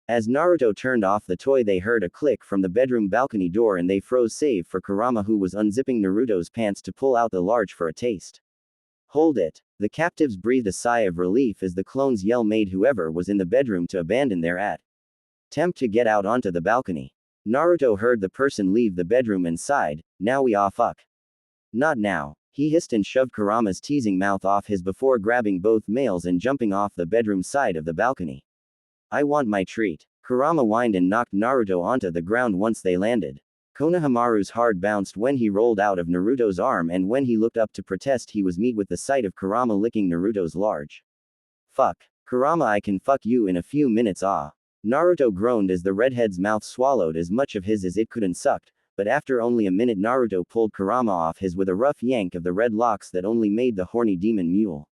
As Naruto turned off the toy, they heard a click from the bedroom balcony door and they froze, save for Kurama, who was unzipping Naruto's pants to pull out the large for a taste. Hold it. The captives breathed a sigh of relief as the clone's yell made whoever was in the bedroom to abandon their attempt to get out onto the balcony. Naruto heard the person leave the bedroom and sighed, now we all fuck. Not now. He hissed and shoved Kurama's teasing mouth off his before grabbing both males and jumping off the bedroom side of the balcony. I want my treat. Kurama whined and knocked Naruto onto the ground once they landed. Konohamaru's heart bounced when he rolled out of Naruto's arm, and when he looked up to protest, he was met with the sight of Kurama licking Naruto's large. Fuck. Kurama, I can fuck you in a few minutes, ah. Naruto groaned as the redhead's mouth swallowed as much of his as it could and sucked. But after only a minute, Naruto pulled Kurama off his with a rough yank of the red locks that only made the horny demon mule.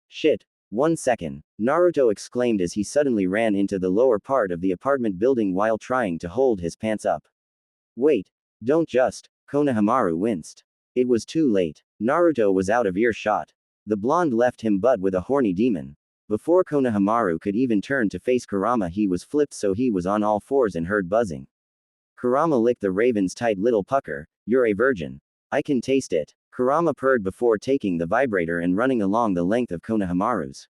Shit. 1 second. Naruto exclaimed as he suddenly ran into the lower part of the apartment building while trying to hold his pants up. Wait. Don't just. Konohamaru winced. It was too late. Naruto was out of earshot. The blonde left him but with a horny demon. Before Konohamaru could even turn to face Kurama, he was flipped, so he was on all fours and heard buzzing. Kurama licked the raven's tight little pucker. You're a virgin. I can taste it. Kurama purred before taking the vibrator and running along the length of Konohamaru's.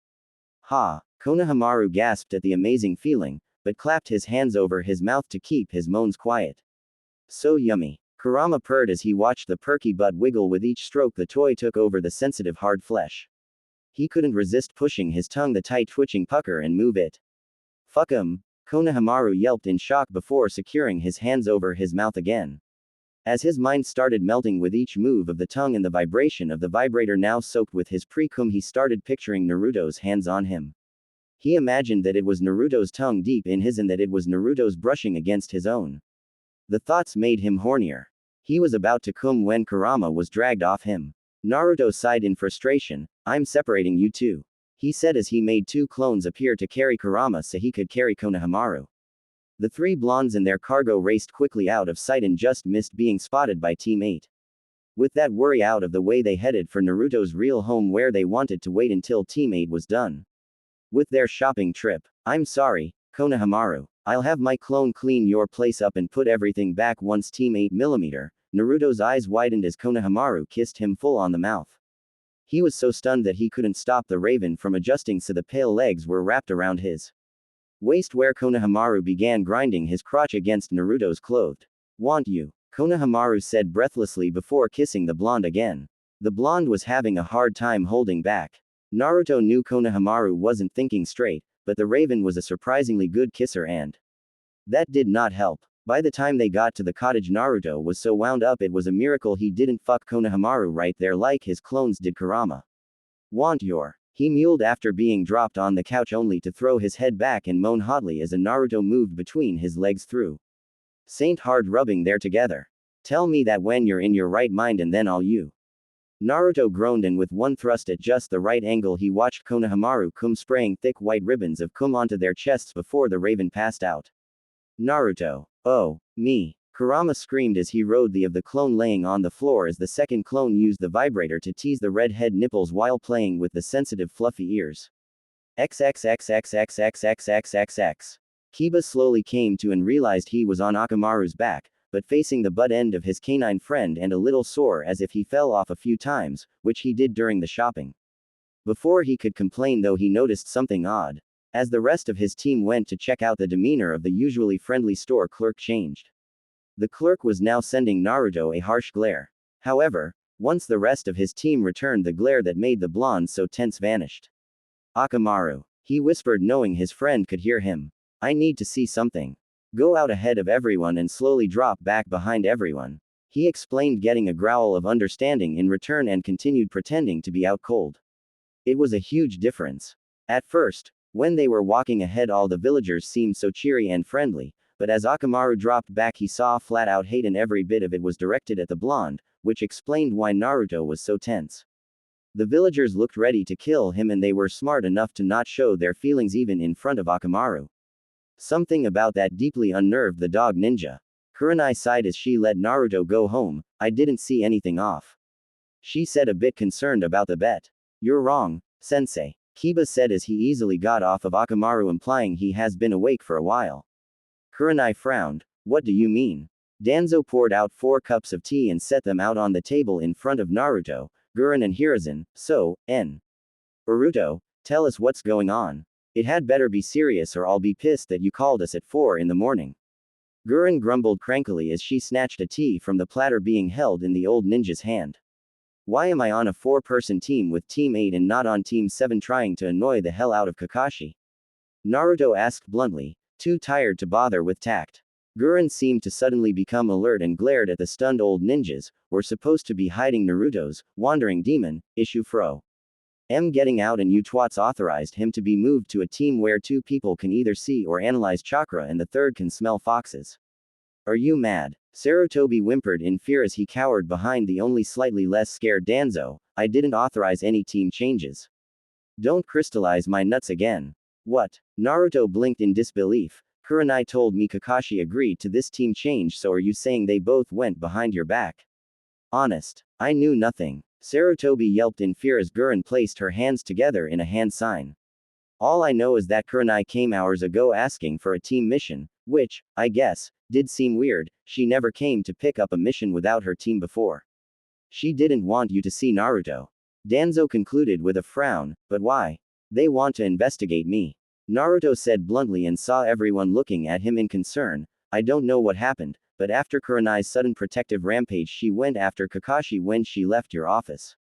Ha! Konohamaru gasped at the amazing feeling, but clapped his hands over his mouth to keep his moans quiet. So yummy. Kurama purred as he watched the perky butt wiggle with each stroke the toy took over the sensitive hard flesh. He couldn't resist pushing his tongue the tight twitching pucker and move it. Fuck 'em. Konohamaru yelped in shock before securing his hands over his mouth again. As his mind started melting with each move of the tongue and the vibration of the vibrator now soaked with his pre-cum, he started picturing Naruto's hands on him. He imagined that it was Naruto's tongue deep in his and that it was Naruto's brushing against his own. The thoughts made him hornier. He was about to come when Kurama was dragged off him. Naruto sighed in frustration. I'm separating you two, he said as he made two clones appear to carry Kurama so he could carry Konohamaru. The three blondes and their cargo raced quickly out of sight and just missed being spotted by Team 8. With that worry out of the way, they headed for Naruto's real home where they wanted to wait until Team 8 was done with their shopping trip. I'm sorry, Konohamaru. I'll have my clone clean your place up and put everything back once Team 8mm. Naruto's eyes widened as Konohamaru kissed him full on the mouth. He was so stunned that he couldn't stop the raven from adjusting so the pale legs were wrapped around his waist where Konohamaru began grinding his crotch against Naruto's clothed. Want you? Konohamaru said breathlessly before kissing the blonde again. The blonde was having a hard time holding back. Naruto knew Konohamaru wasn't thinking straight, but the raven was a surprisingly good kisser and that did not help. By the time they got to the cottage, Naruto was so wound up it was a miracle he didn't fuck Konohamaru right there like his clones did Kurama. Want your? He mewed after being dropped on the couch only to throw his head back and moan hotly as a Naruto moved between his legs through Saint hard rubbing there together. Tell me that when you're in your right mind and then I'll you. Naruto groaned and with one thrust at just the right angle he watched Konohamaru cum spraying thick white ribbons of cum onto their chests before the raven passed out. Naruto. Oh, me. Kurama screamed as he rode the clone laying on the floor as the second clone used the vibrator to tease the red head nipples while playing with the sensitive fluffy ears. XXXXXXXXXX. Kiba slowly came to and realized he was on Akamaru's back, but facing the butt end of his canine friend and a little sore as if he fell off a few times, which he did during the shopping. Before he could complain though, he noticed something odd. As the rest of his team went to check out, the demeanor of the usually friendly store clerk changed. The clerk was now sending Naruto a harsh glare. However, once the rest of his team returned, the glare that made the blonde so tense vanished. Akamaru, he whispered knowing his friend could hear him. I need to see something. Go out ahead of everyone and slowly drop back behind everyone. He explained, getting a growl of understanding in return and continued pretending to be out cold. It was a huge difference. At first, when they were walking ahead, all the villagers seemed so cheery and friendly, but as Akamaru dropped back he saw flat out hate and every bit of it was directed at the blonde, which explained why Naruto was so tense. The villagers looked ready to kill him and they were smart enough to not show their feelings even in front of Akamaru. Something about that deeply unnerved the dog ninja. Kurenai sighed as she let Naruto go home. I didn't see anything off, she said, a bit concerned about the bet. You're wrong, sensei, Kiba said as he easily got off of Akamaru, implying he has been awake for a while. Kurenai frowned. What do you mean? Danzo poured out 4 cups of tea and set them out on the table in front of Naruto, Gurren and Hiruzen. So, Naruto, tell us what's going on. It had better be serious or I'll be pissed that you called us at 4 in the morning. Gurren grumbled crankily as she snatched a tea from the platter being held in the old ninja's hand. Why am I on a 4-person team with Team 8 and not on Team 7 trying to annoy the hell out of Kakashi? Naruto asked bluntly, too tired to bother with tact. Gurren seemed to suddenly become alert and glared at the stunned old ninjas. We're supposed to be hiding Naruto's wandering demon issue fro. Getting out and you twats authorized him to be moved to a team where 2 people can either see or analyze chakra and the third can smell foxes. Are you mad? Sarutobi whimpered in fear as he cowered behind the only slightly less scared Danzo. I didn't authorize any team changes. Don't crystallize my nuts again. What? Naruto blinked in disbelief. Kurenai told me Kakashi agreed to this team change, so are you saying they both went behind your back? Honest, I knew nothing. Sarutobi yelped in fear as Gurren placed her hands together in a hand sign. All I know is that Kurenai came hours ago asking for a team mission, which, I guess, did seem weird. She never came to pick up a mission without her team before. She didn't want you to see Naruto. Danzo concluded with a frown, but why? They want to investigate me. Naruto said bluntly and saw everyone looking at him in concern. I don't know what happened, but after Kurenai's sudden protective rampage she went after Kakashi when she left your office.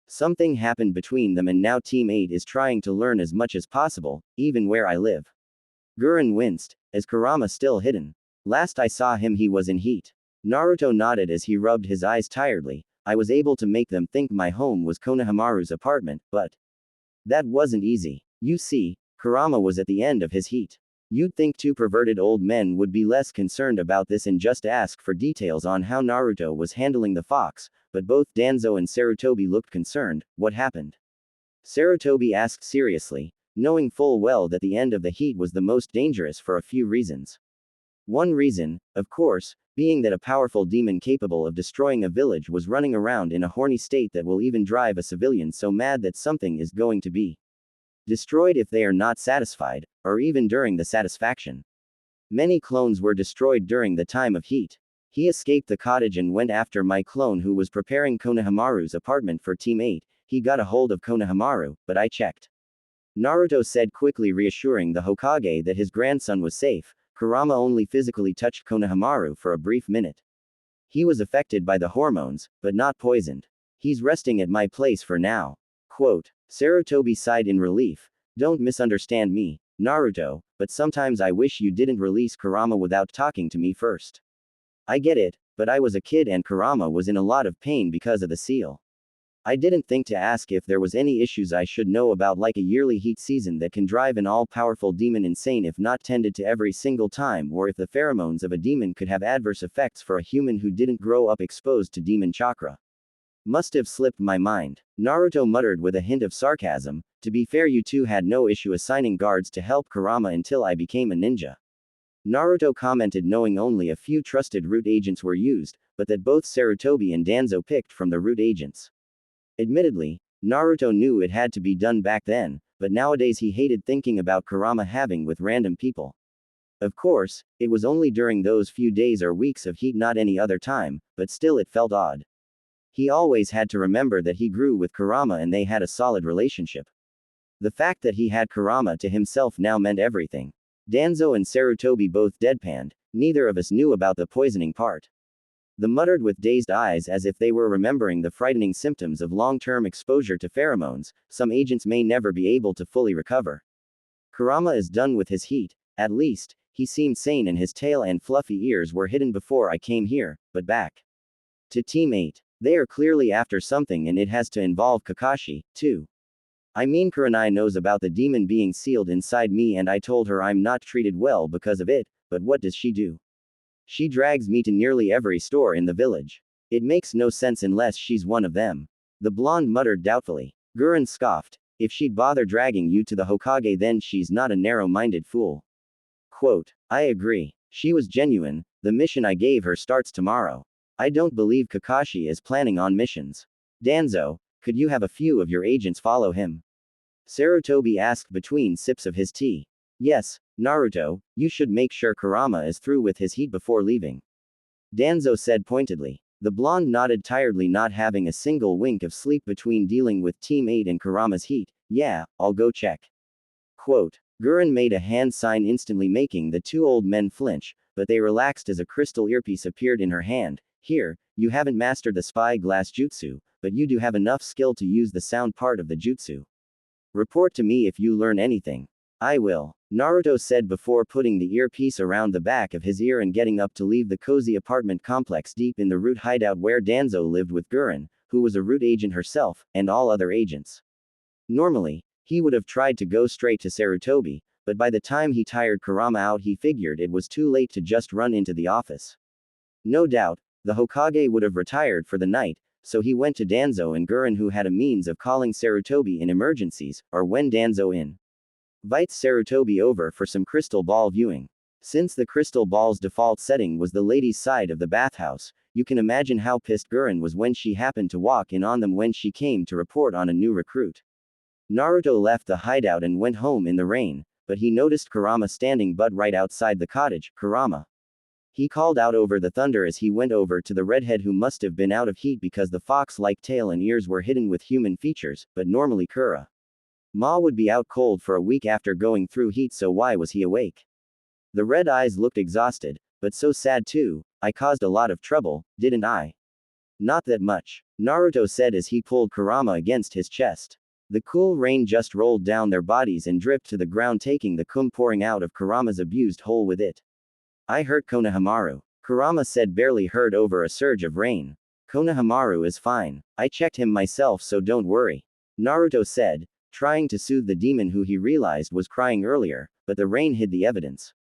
Something happened between them and now Team 8 is trying to learn as much as possible, even where I live. Gurren winced, as Kurama still hidden. Last I saw him he was in heat. Naruto nodded as he rubbed his eyes tiredly. I was able to make them think my home was Konohamaru's apartment, but that wasn't easy. You see, Kurama was at the end of his heat. You'd think two perverted old men would be less concerned about this and just ask for details on how Naruto was handling the fox, but both Danzo and Sarutobi looked concerned. What happened? Sarutobi asked seriously, knowing full well that the end of the heat was the most dangerous for a few reasons. One reason, of course, being that a powerful demon capable of destroying a village was running around in a horny state that will even drive a civilian so mad that something is going to be destroyed if they are not satisfied, or even during the satisfaction. Many clones were destroyed during the time of heat. He escaped the cottage and went after my clone who was preparing Konohamaru's apartment for Team 8. He got a hold of Konohamaru, but I checked. Naruto said quickly, reassuring the Hokage that his grandson was safe. Kurama only physically touched Konohamaru for a brief minute. He was affected by the hormones, but not poisoned. He's resting at my place for now. Quote. Sarutobi sighed in relief. Don't misunderstand me, Naruto, but sometimes I wish you didn't release Kurama without talking to me first. I get it, but I was a kid and Kurama was in a lot of pain because of the seal. I didn't think to ask if there was any issues I should know about, like a yearly heat season that can drive an all-powerful demon insane if not tended to every single time, or if the pheromones of a demon could have adverse effects for a human who didn't grow up exposed to demon chakra. Must have slipped my mind, Naruto muttered with a hint of sarcasm. To be fair, you two had no issue assigning guards to help Kurama until I became a ninja. Naruto commented, knowing only a few trusted root agents were used, but that both Sarutobi and Danzo picked from the root agents. Admittedly, Naruto knew it had to be done back then, but nowadays he hated thinking about Kurama having with random people. Of course, it was only during those few days or weeks of heat, not any other time, but still it felt odd. He always had to remember that he grew with Kurama and they had a solid relationship. The fact that he had Kurama to himself now meant everything. Danzo and Sarutobi both deadpanned. Neither of us knew about the poisoning part. They muttered with dazed eyes as if they were remembering the frightening symptoms of long-term exposure to pheromones. Some agents may never be able to fully recover. Kurama is done with his heat, at least. He seemed sane and his tail and fluffy ears were hidden before I came here, but back to Team 8. They are clearly after something and it has to involve Kakashi, too. I mean, Kurenai knows about the demon being sealed inside me and I told her I'm not treated well because of it, but what does she do? She drags me to nearly every store in the village. It makes no sense unless she's one of them. The blonde muttered doubtfully. Gurren scoffed. If she'd bother dragging you to the Hokage, then she's not a narrow-minded fool. Quote. I agree. She was genuine. The mission I gave her starts tomorrow. I don't believe Kakashi is planning on missions. Danzo, could you have a few of your agents follow him? Sarutobi asked between sips of his tea. Yes, Naruto, you should make sure Kurama is through with his heat before leaving. Danzo said pointedly. The blonde nodded tiredly, not having a single wink of sleep between dealing with Team 8 and Kurama's heat. Yeah, I'll go check. Quote. Gurren made a hand sign, instantly making the two old men flinch, but they relaxed as a crystal earpiece appeared in her hand. Here, you haven't mastered the spy glass jutsu, but you do have enough skill to use the sound part of the jutsu. Report to me if you learn anything. I will, Naruto said before putting the earpiece around the back of his ear and getting up to leave the cozy apartment complex deep in the root hideout where Danzo lived with Gurren, who was a root agent herself, and all other agents. Normally, he would have tried to go straight to Sarutobi, but by the time he tired Kurama out, he figured it was too late to just run into the office. No doubt, the Hokage would have retired for the night, so he went to Danzo and Gurren, who had a means of calling Sarutobi in emergencies, or when Danzo invites Sarutobi over for some crystal ball viewing. Since the crystal ball's default setting was the ladies' side of the bathhouse, you can imagine how pissed Gurren was when she happened to walk in on them when she came to report on a new recruit. Naruto left the hideout and went home in the rain, but he noticed Kurama standing but right outside the cottage. Kurama. He called out over the thunder as he went over to the redhead, who must have been out of heat because the fox-like tail and ears were hidden with human features, but normally Ma would be out cold for a week after going through heat, so why was he awake? The red eyes looked exhausted, but so sad too. I caused a lot of trouble, didn't I? Not that much, Naruto said as he pulled Kurama against his chest. The cool rain just rolled down their bodies and dripped to the ground, taking the cum pouring out of Kurama's abused hole with it. I hurt Konohamaru, Kurama said, barely heard over a surge of rain. Konohamaru is fine. I checked him myself, so don't worry, Naruto said, trying to soothe the demon who he realized was crying earlier, but the rain hid the evidence.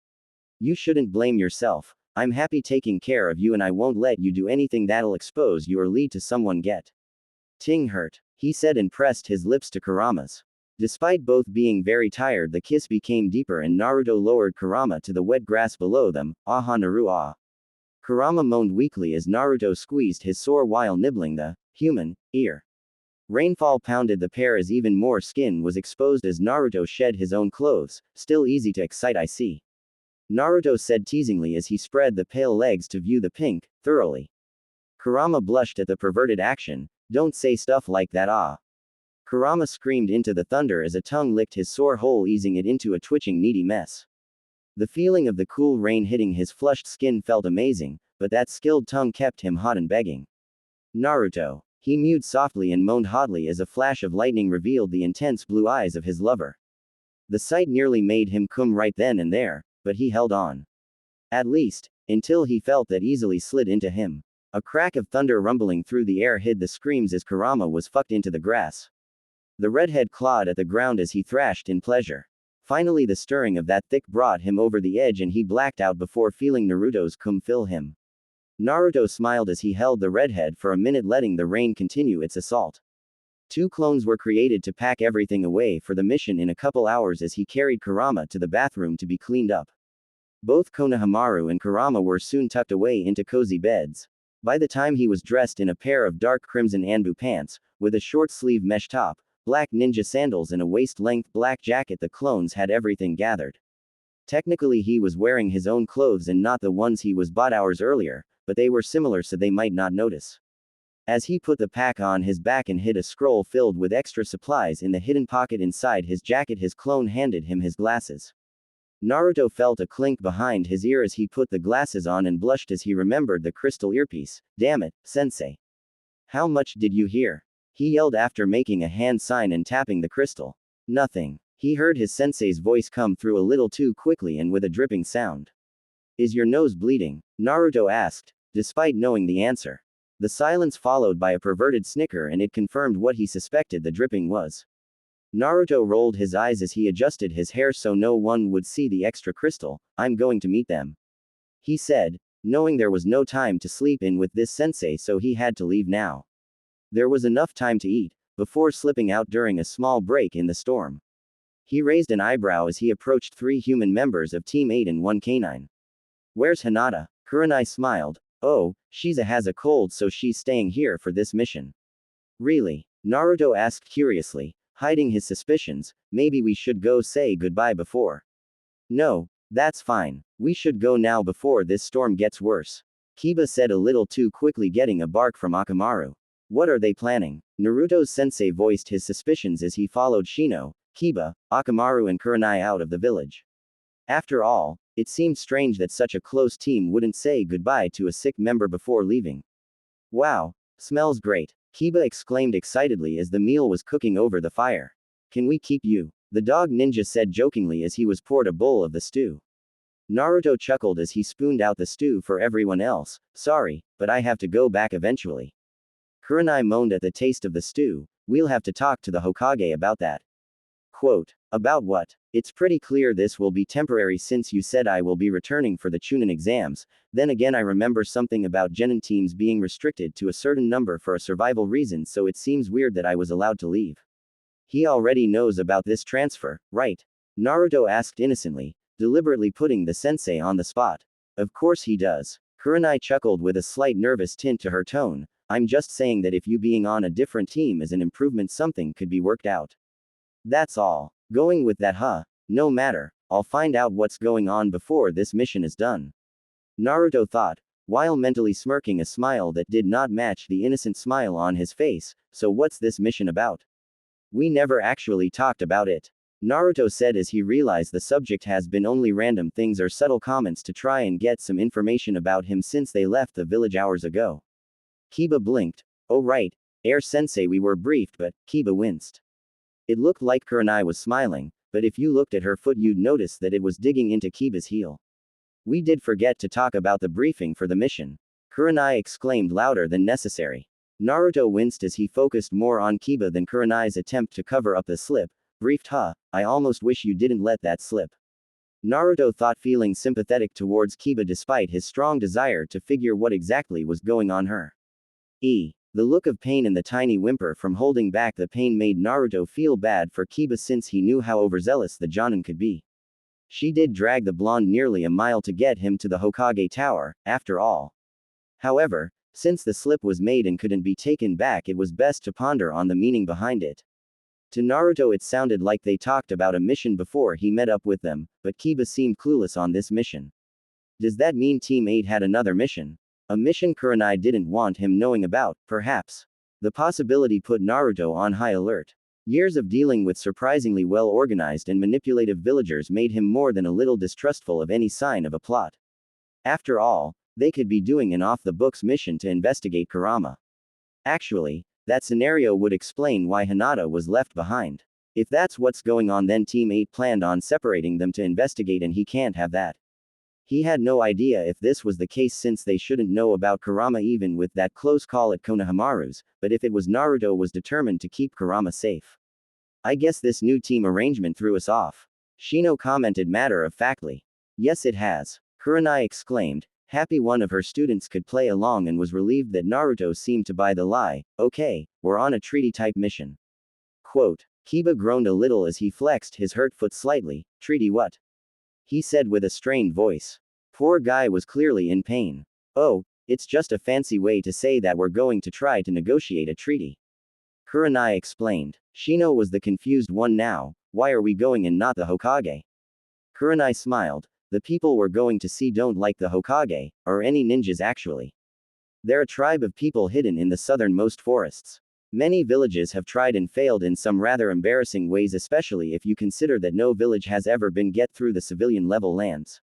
You shouldn't blame yourself. I'm happy taking care of you and I won't let you do anything that'll expose you or lead to someone getting hurt, he said and pressed his lips to Kurama's. Despite both being very tired, the kiss became deeper and Naruto lowered Kurama to the wet grass below them. Aha Naru ah. Kurama moaned weakly as Naruto squeezed his sore while nibbling the human ear. Rainfall pounded the pair as even more skin was exposed as Naruto shed his own clothes. Still easy to excite, I see. Naruto said teasingly as he spread the pale legs to view the pink, thoroughly. Kurama blushed at the perverted action. Don't say stuff like that ah. Kurama screamed into the thunder as a tongue licked his sore hole, easing it into a twitching needy mess. The feeling of the cool rain hitting his flushed skin felt amazing, but that skilled tongue kept him hot and begging. Naruto. He mewed softly and moaned hotly as a flash of lightning revealed the intense blue eyes of his lover. The sight nearly made him come right then and there, but he held on. At least, until he felt that easily slid into him. A crack of thunder rumbling through the air hid the screams as Kurama was fucked into the grass. The redhead clawed at the ground as he thrashed in pleasure. Finally, the stirring of that thick brought him over the edge and he blacked out before feeling Naruto's cum fill him. Naruto smiled as he held the redhead for a minute, letting the rain continue its assault. 2 clones were created to pack everything away for the mission in a couple hours as he carried Kurama to the bathroom to be cleaned up. Both Konohamaru and Kurama were soon tucked away into cozy beds. By the time he was dressed in a pair of dark crimson Anbu pants, with a short-sleeve mesh top, black ninja sandals and a waist-length black jacket, the clones had everything gathered. Technically he was wearing his own clothes and not the ones he was bought hours earlier, but they were similar so they might not notice. As he put the pack on his back and hid a scroll filled with extra supplies in the hidden pocket inside his jacket, his clone handed him his glasses. Naruto felt a clink behind his ear as he put the glasses on and blushed as he remembered the crystal earpiece. Damn it, sensei. How much did you hear? He yelled after making a hand sign and tapping the crystal. Nothing. He heard his sensei's voice come through a little too quickly and with a dripping sound. Is your nose bleeding? Naruto asked, despite knowing the answer. The silence followed by a perverted snicker and it confirmed what he suspected the dripping was. Naruto rolled his eyes as he adjusted his hair so no one would see the extra crystal. I'm going to meet them, he said, knowing there was no time to sleep in with this sensei, so he had to leave now. There was enough time to eat, before slipping out during a small break in the storm. He raised an eyebrow as he approached 3 human members of Team 8 and 1 canine. Where's Hinata? Kurenai smiled. Oh, she has a cold so she's staying here for this mission. Really? Naruto asked curiously, hiding his suspicions. Maybe we should go say goodbye before. No, that's fine. We should go now before this storm gets worse. Kiba said a little too quickly, getting a bark from Akamaru. What are they planning? Naruto's sensei voiced his suspicions as he followed Shino, Kiba, Akamaru and Kurenai out of the village. After all, it seemed strange that such a close team wouldn't say goodbye to a sick member before leaving. Wow, smells great, Kiba exclaimed excitedly as the meal was cooking over the fire. Can we keep you? The dog ninja said jokingly as he was poured a bowl of the stew. Naruto chuckled as he spooned out the stew for everyone else. Sorry, but I have to go back eventually. Kurenai moaned at the taste of the stew. We'll have to talk to the Hokage about that. Quote, about what? It's pretty clear this will be temporary since you said I will be returning for the Chunin exams. Then again, I remember something about Genin teams being restricted to a certain number for a survival reason, so it seems weird that I was allowed to leave. He already knows about this transfer, right? Naruto asked innocently, deliberately putting the sensei on the spot. Of course he does. Kurenai chuckled with a slight nervous tint to her tone. I'm just saying that if you being on a different team is an improvement, something could be worked out. That's all. Going with that, huh? No matter. I'll find out what's going on before this mission is done. Naruto thought, while mentally smirking a smile that did not match the innocent smile on his face. So what's this mission about? We never actually talked about it. Naruto said as he realized the subject has been only random things or subtle comments to try and get some information about him since they left the village hours ago. Kiba blinked. Oh right, Air Sensei, we were briefed, but Kiba winced. It looked like Kurenai was smiling, but if you looked at her foot you'd notice that it was digging into Kiba's heel. We did forget to talk about the briefing for the mission. Kurenai exclaimed louder than necessary. Naruto winced as he focused more on Kiba than Kurenai's attempt to cover up the slip, briefed. I almost wish you didn't let that slip. Naruto thought, feeling sympathetic towards Kiba despite his strong desire to figure what exactly was going on her. The look of pain and the tiny whimper from holding back the pain made Naruto feel bad for Kiba since he knew how overzealous the Jonin could be. She did drag the blonde nearly a mile to get him to the Hokage Tower, after all. However, since the slip was made and couldn't be taken back, it was best to ponder on the meaning behind it. To Naruto it sounded like they talked about a mission before he met up with them, but Kiba seemed clueless on this mission. Does that mean Team 8 had another mission? A mission Kurenai didn't want him knowing about, perhaps. The possibility put Naruto on high alert. Years of dealing with surprisingly well-organized and manipulative villagers made him more than a little distrustful of any sign of a plot. After all, they could be doing an off-the-books mission to investigate Kurama. Actually, that scenario would explain why Hinata was left behind. If that's what's going on, then Team 8 planned on separating them to investigate, and he can't have that. He had no idea if this was the case since they shouldn't know about Kurama even with that close call at Konohamaru's, but if it was, Naruto was determined to keep Kurama safe. I guess this new team arrangement threw us off. Shino commented matter-of-factly. Yes, it has. Kurenai exclaimed, happy one of her students could play along, and was relieved that Naruto seemed to buy the lie. Okay, we're on a treaty-type mission. Quote. Kiba groaned a little as he flexed his hurt foot slightly. Treaty what? He said with a strained voice. Poor guy was clearly in pain. Oh, it's just a fancy way to say that we're going to try to negotiate a treaty. Kurenai explained. Shino was the confused one now. Why are we going and not the Hokage? Kurenai smiled. The people we're going to see don't like the Hokage, or any ninjas actually. They're a tribe of people hidden in the southernmost forests. Many villages have tried and failed in some rather embarrassing ways, especially if you consider that no village has ever been get through the civilian level lands.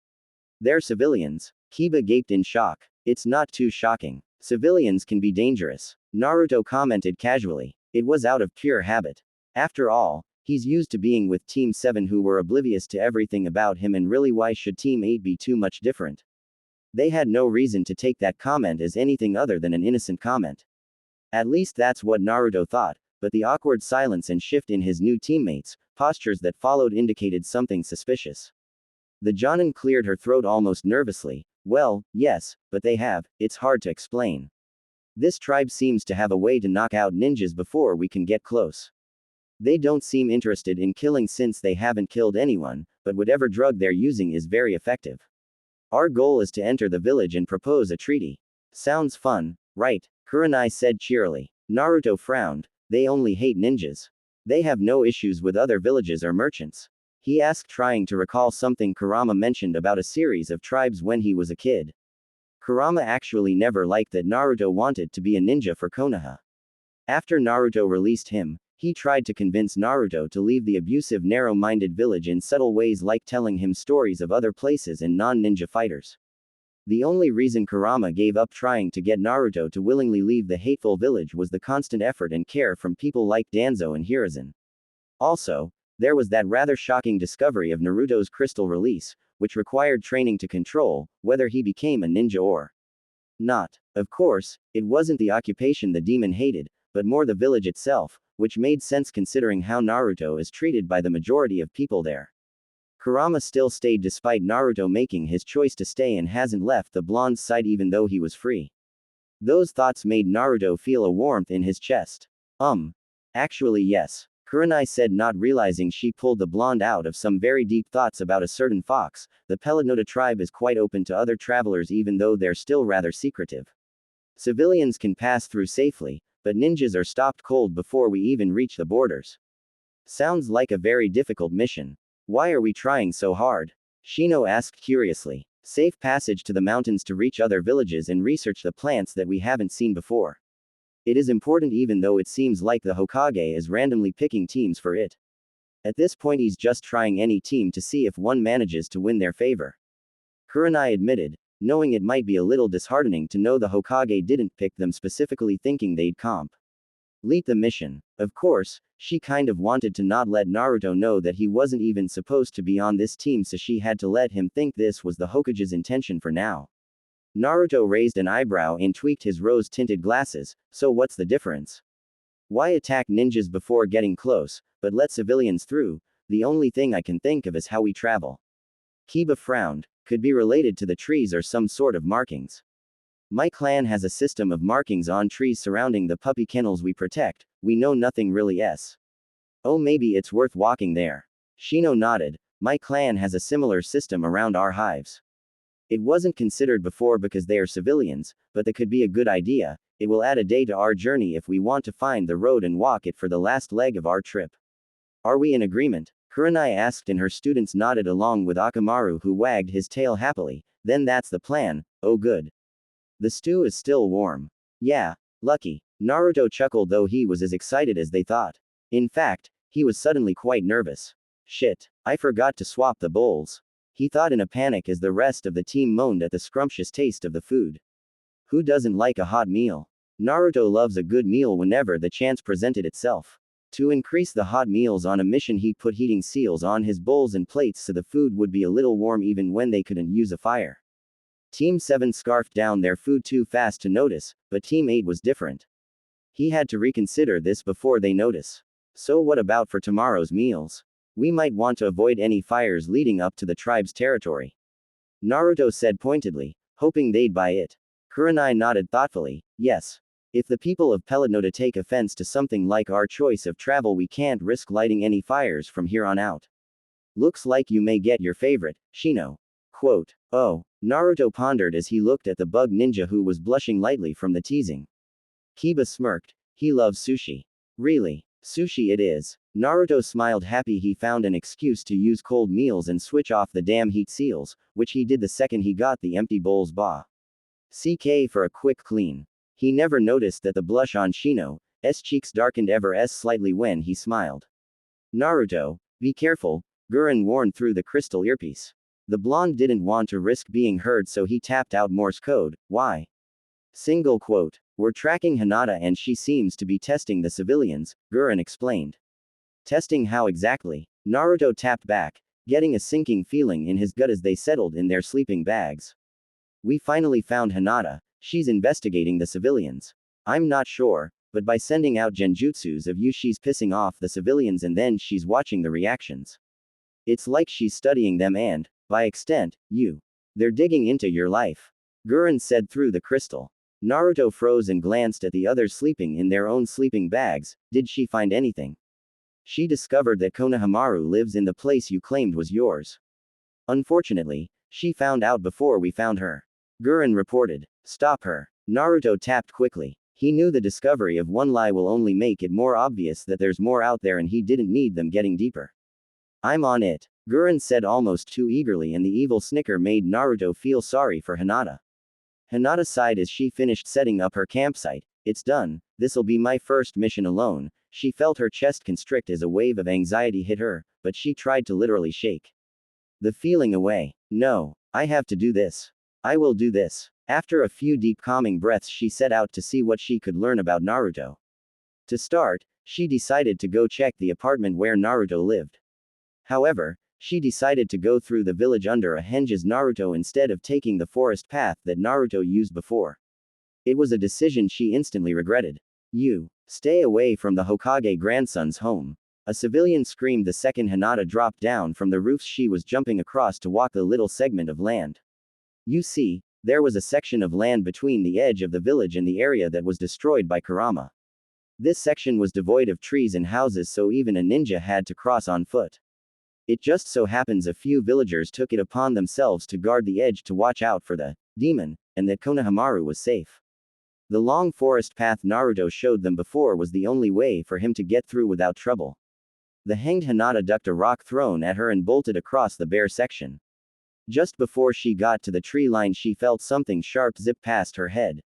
They're civilians. Kiba gaped in shock. It's not too shocking. Civilians can be dangerous. Naruto commented casually. It was out of pure habit. After all, he's used to being with Team 7 who were oblivious to everything about him, and really why should Team 8 be too much different? They had no reason to take that comment as anything other than an innocent comment. At least that's what Naruto thought, but the awkward silence and shift in his new teammates' postures that followed indicated something suspicious. The Jonin cleared her throat almost nervously. Well, yes, but they have. It's hard to explain. This tribe seems to have a way to knock out ninjas before we can get close. They don't seem interested in killing since they haven't killed anyone, but whatever drug they're using is very effective. Our goal is to enter the village and propose a treaty. Sounds fun, right? Kurenai said cheerily. Naruto frowned. They only hate ninjas. They have no issues with other villages or merchants. He asked, trying to recall something Kurama mentioned about a series of tribes when he was a kid. Kurama actually never liked that Naruto wanted to be a ninja for Konoha. After Naruto released him, he tried to convince Naruto to leave the abusive, narrow-minded village in subtle ways, like telling him stories of other places and non-ninja fighters. The only reason Kurama gave up trying to get Naruto to willingly leave the hateful village was the constant effort and care from people like Danzo and Hiruzen. Also, there was that rather shocking discovery of Naruto's crystal release, which required training to control, whether he became a ninja or not. Of course, it wasn't the occupation the demon hated, but more the village itself, which made sense considering how Naruto is treated by the majority of people there. Kurama still stayed despite Naruto making his choice to stay and hasn't left the blonde's side even though he was free. Those thoughts made Naruto feel a warmth in his chest. Actually yes. Kurenai said, not realizing she pulled the blonde out of some very deep thoughts about a certain fox. The Pelotnota tribe is quite open to other travelers even though they're still rather secretive. Civilians can pass through safely, but ninjas are stopped cold before we even reach the borders. Sounds like a very difficult mission. Why are we trying so hard? Shino asked curiously. Safe passage to the mountains to reach other villages and research the plants that we haven't seen before. It is important even though it seems like the Hokage is randomly picking teams for it. At this point he's just trying any team to see if one manages to win their favor. Kurenai admitted, knowing it might be a little disheartening to know the Hokage didn't pick them specifically thinking they'd complete the mission. Of course, she kind of wanted to not let Naruto know that he wasn't even supposed to be on this team, so she had to let him think this was the Hokage's intention for now. Naruto raised an eyebrow and tweaked his rose-tinted glasses. So what's the difference? Why attack ninjas before getting close? but let civilians through. The only thing I can think of is how we travel. Kiba frowned. Could be related to the trees or some sort of markings. My clan has a system of markings on trees surrounding the puppy kennels we protect. We know nothing really is. Oh, maybe it's worth walking there. Shino nodded. My clan has a similar system around our hives. It wasn't considered before because they are civilians, but that could be a good idea. It will add a day to our journey if we want to find the road and walk it for the last leg of our trip. Are we in agreement? Kurenai asked and her students nodded along with Akamaru, who wagged his tail happily. Then that's the plan. Oh good. The stew is still warm. Yeah, lucky. Naruto chuckled, though he was as excited as they thought. In fact, he was suddenly quite nervous. Shit, I forgot to swap the bowls. He thought in a panic as the rest of the team moaned at the scrumptious taste of the food. Who doesn't like a hot meal? Naruto loves a good meal whenever the chance presented itself. To increase the hot meals on a mission, he put heating seals on his bowls and plates so the food would be a little warm even when they couldn't use a fire. Team 7 scarfed down their food too fast to notice, but Team 8 was different. He had to reconsider this before they notice. So what about for tomorrow's meals? We might want to avoid any fires leading up to the tribe's territory. Naruto said pointedly, hoping they'd buy it. Kurenai nodded thoughtfully. Yes. If the people of Pelotnoda take offense to something like our choice of travel, we can't risk lighting any fires from here on out. Looks like you may get your favorite, Shino. Quote. Oh. Naruto pondered as he looked at the bug ninja who was blushing lightly from the teasing. Kiba smirked. He loves sushi. Really? Sushi it is. Naruto smiled, happy he found an excuse to use cold meals and switch off the damn heat seals, which he did the second he got the empty bowls CK for a quick clean. He never noticed that the blush on Shino's cheeks darkened ever slightly when he smiled. Naruto, be careful, Gurren warned through the crystal earpiece. The blonde didn't want to risk being heard, so he tapped out Morse code. Why? Single quote. We're tracking Hinata and she seems to be testing the civilians, Gurren explained. Testing how exactly? Naruto tapped back, getting a sinking feeling in his gut as they settled in their sleeping bags. We finally found Hinata. She's investigating the civilians. I'm not sure, but by sending out genjutsus of you, she's pissing off the civilians and then she's watching the reactions. It's like she's studying them and, by extent, you. They're digging into your life. Gurren said through the crystal. Naruto froze and glanced at the others sleeping in their own sleeping bags. Did she find anything? She discovered that Konohamaru lives in the place you claimed was yours. Unfortunately, she found out before we found her. Gurren reported. Stop her. Naruto tapped quickly. He knew the discovery of one lie will only make it more obvious that there's more out there and he didn't need them getting deeper. I'm on it. Gurren said almost too eagerly, and the evil snicker made Naruto feel sorry for Hinata. Hinata sighed as she finished setting up her campsite. It's done. This'll be my first mission alone. She felt her chest constrict as a wave of anxiety hit her, but she tried to literally shake the feeling away. No, I have to do this. I will do this. After a few deep calming breaths, she set out to see what she could learn about Naruto. To start, she decided to go check the apartment where Naruto lived. However, she decided to go through the village under a henge's Naruto instead of taking the forest path that Naruto used before. It was a decision she instantly regretted. You. Stay away from the Hokage grandson's home. A civilian screamed the second Hinata dropped down from the roofs she was jumping across to walk the little segment of land. You see, there was a section of land between the edge of the village and the area that was destroyed by Kurama. This section was devoid of trees and houses, so even a ninja had to cross on foot. It just so happens a few villagers took it upon themselves to guard the edge to watch out for the demon, and that Konohamaru was safe. The long forest path Naruto showed them before was the only way for him to get through without trouble. The hanged Hinata ducked a rock thrown at her and bolted across the bare section. Just before she got to the tree line, she felt something sharp zip past her head.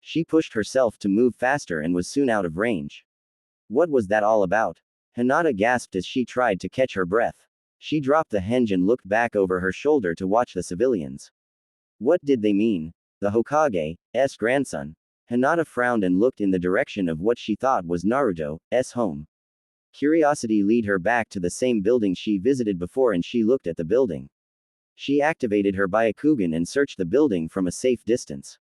She pushed herself to move faster and was soon out of range. What was that all about? Hinata gasped as she tried to catch her breath. She dropped the henge and looked back over her shoulder to watch the civilians. What did they mean? The Hokage's grandson. Hinata frowned and looked in the direction of what she thought was Naruto's home. Curiosity led her back to the same building she visited before, and she looked at the building. She activated her Byakugan and searched the building from a safe distance.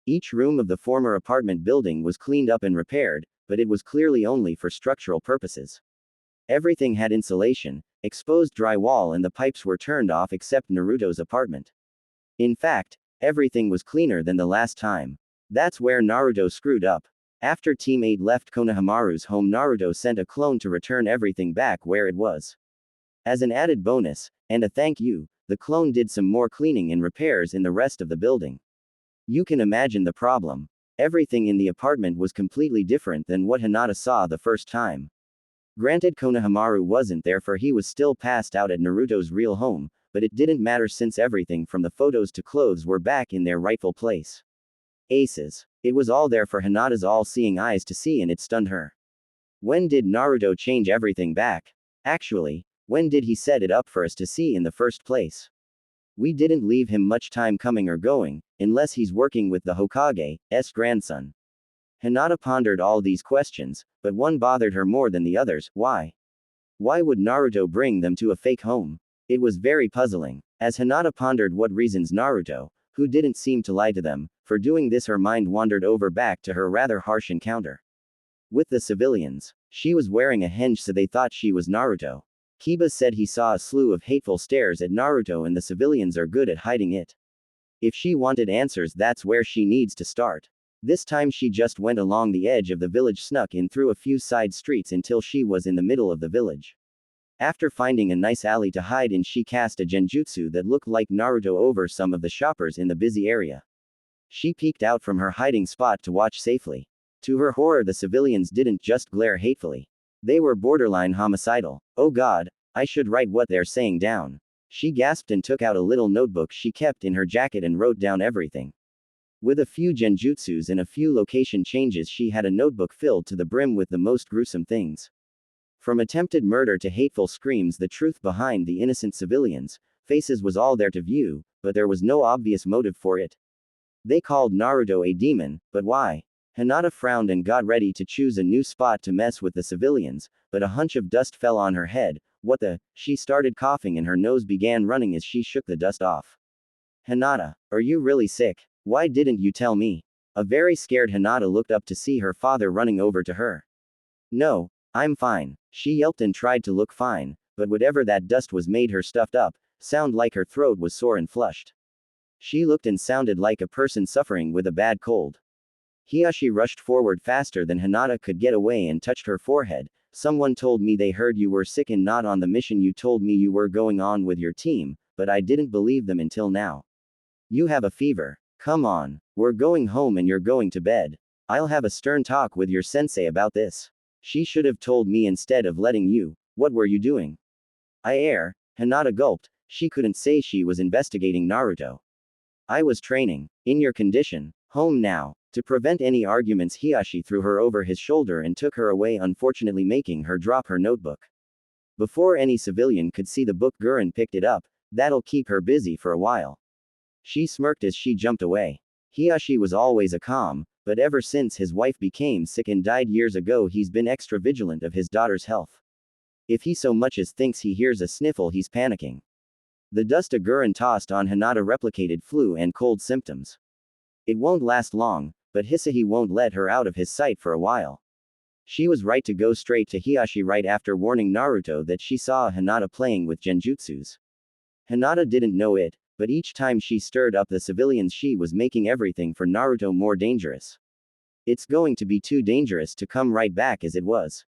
Each room of the former apartment building was cleaned up and repaired, but it was clearly only for structural purposes. Everything had insulation, exposed drywall, and the pipes were turned off except Naruto's apartment. In fact, everything was cleaner than the last time. That's where Naruto screwed up. After Team 8 left Konohamaru's home, Naruto sent a clone to return everything back where it was. As an added bonus, and a thank you, the clone did some more cleaning and repairs in the rest of the building. You can imagine the problem. Everything in the apartment was completely different than what Hinata saw the first time. Granted, Konohamaru wasn't there, for he was still passed out at Naruto's real home, but it didn't matter since everything from the photos to clothes were back in their rightful place. Aces. It was all there for Hinata's all-seeing eyes to see, and it stunned her. When did Naruto change everything back? Actually, when did he set it up for us to see in the first place? We didn't leave him much time coming or going, unless he's working with the Hokage's grandson. Hinata pondered all these questions, but one bothered her more than the others. Why? Why would Naruto bring them to a fake home? It was very puzzling. As Hinata pondered what reasons Naruto, who didn't seem to lie to them, for doing this, her mind wandered over back to her rather harsh encounter with the civilians. She was wearing a henge, so they thought she was Naruto. Kiba said he saw a slew of hateful stares at Naruto, and the civilians are good at hiding it. If she wanted answers, that's where she needs to start. This time she just went along the edge of the village, snuck in through a few side streets until she was in the middle of the village. After finding a nice alley to hide in, she cast a genjutsu that looked like Naruto over some of the shoppers in the busy area. She peeked out from her hiding spot to watch safely. To her horror, the civilians didn't just glare hatefully. They were borderline homicidal. Oh God, I should write what they're saying down. She gasped and took out a little notebook she kept in her jacket and wrote down everything. With a few genjutsus and a few location changes, she had a notebook filled to the brim with the most gruesome things. From attempted murder to hateful screams, the truth behind the innocent civilians' faces was all there to view, but there was no obvious motive for it. They called Naruto a demon, but why? Hinata frowned and got ready to choose a new spot to mess with the civilians, but a hunch of dust fell on her head. What the? She started coughing and her nose began running as she shook the dust off. Hinata, are you really sick? Why didn't you tell me? A very scared Hinata looked up to see her father running over to her. No, I'm fine. She yelped and tried to look fine, but whatever that dust was made her stuffed up, sound like her throat was sore and flushed. She looked and sounded like a person suffering with a bad cold. Hiyashi rushed forward faster than Hinata could get away and touched her forehead. Someone told me they heard you were sick and not on the mission you told me you were going on with your team, but I didn't believe them until now. You have a fever. Come on. We're going home and you're going to bed. I'll have a stern talk with your sensei about this. She should have told me instead of letting you. What were you doing? Hinata gulped. She couldn't say she was investigating Naruto. I was training. In your condition. Home now. To prevent any arguments, Hiyashi threw her over his shoulder and took her away, unfortunately making her drop her notebook. Before any civilian could see the book, Gurren picked it up. That'll keep her busy for a while. She smirked as she jumped away. Hiyashi was always a calm, but ever since his wife became sick and died years ago, he's been extra vigilant of his daughter's health. If he so much as thinks he hears a sniffle, he's panicking. The dust a Gurren tossed on Hinata replicated flu and cold symptoms. It won't last long, but Hisai won't let her out of his sight for a while. She was right to go straight to Hiyashi right after warning Naruto that she saw Hinata playing with genjutsus. Hinata didn't know it, but each time she stirred up the civilians, she was making everything for Naruto more dangerous. It's going to be too dangerous to come right back as it was.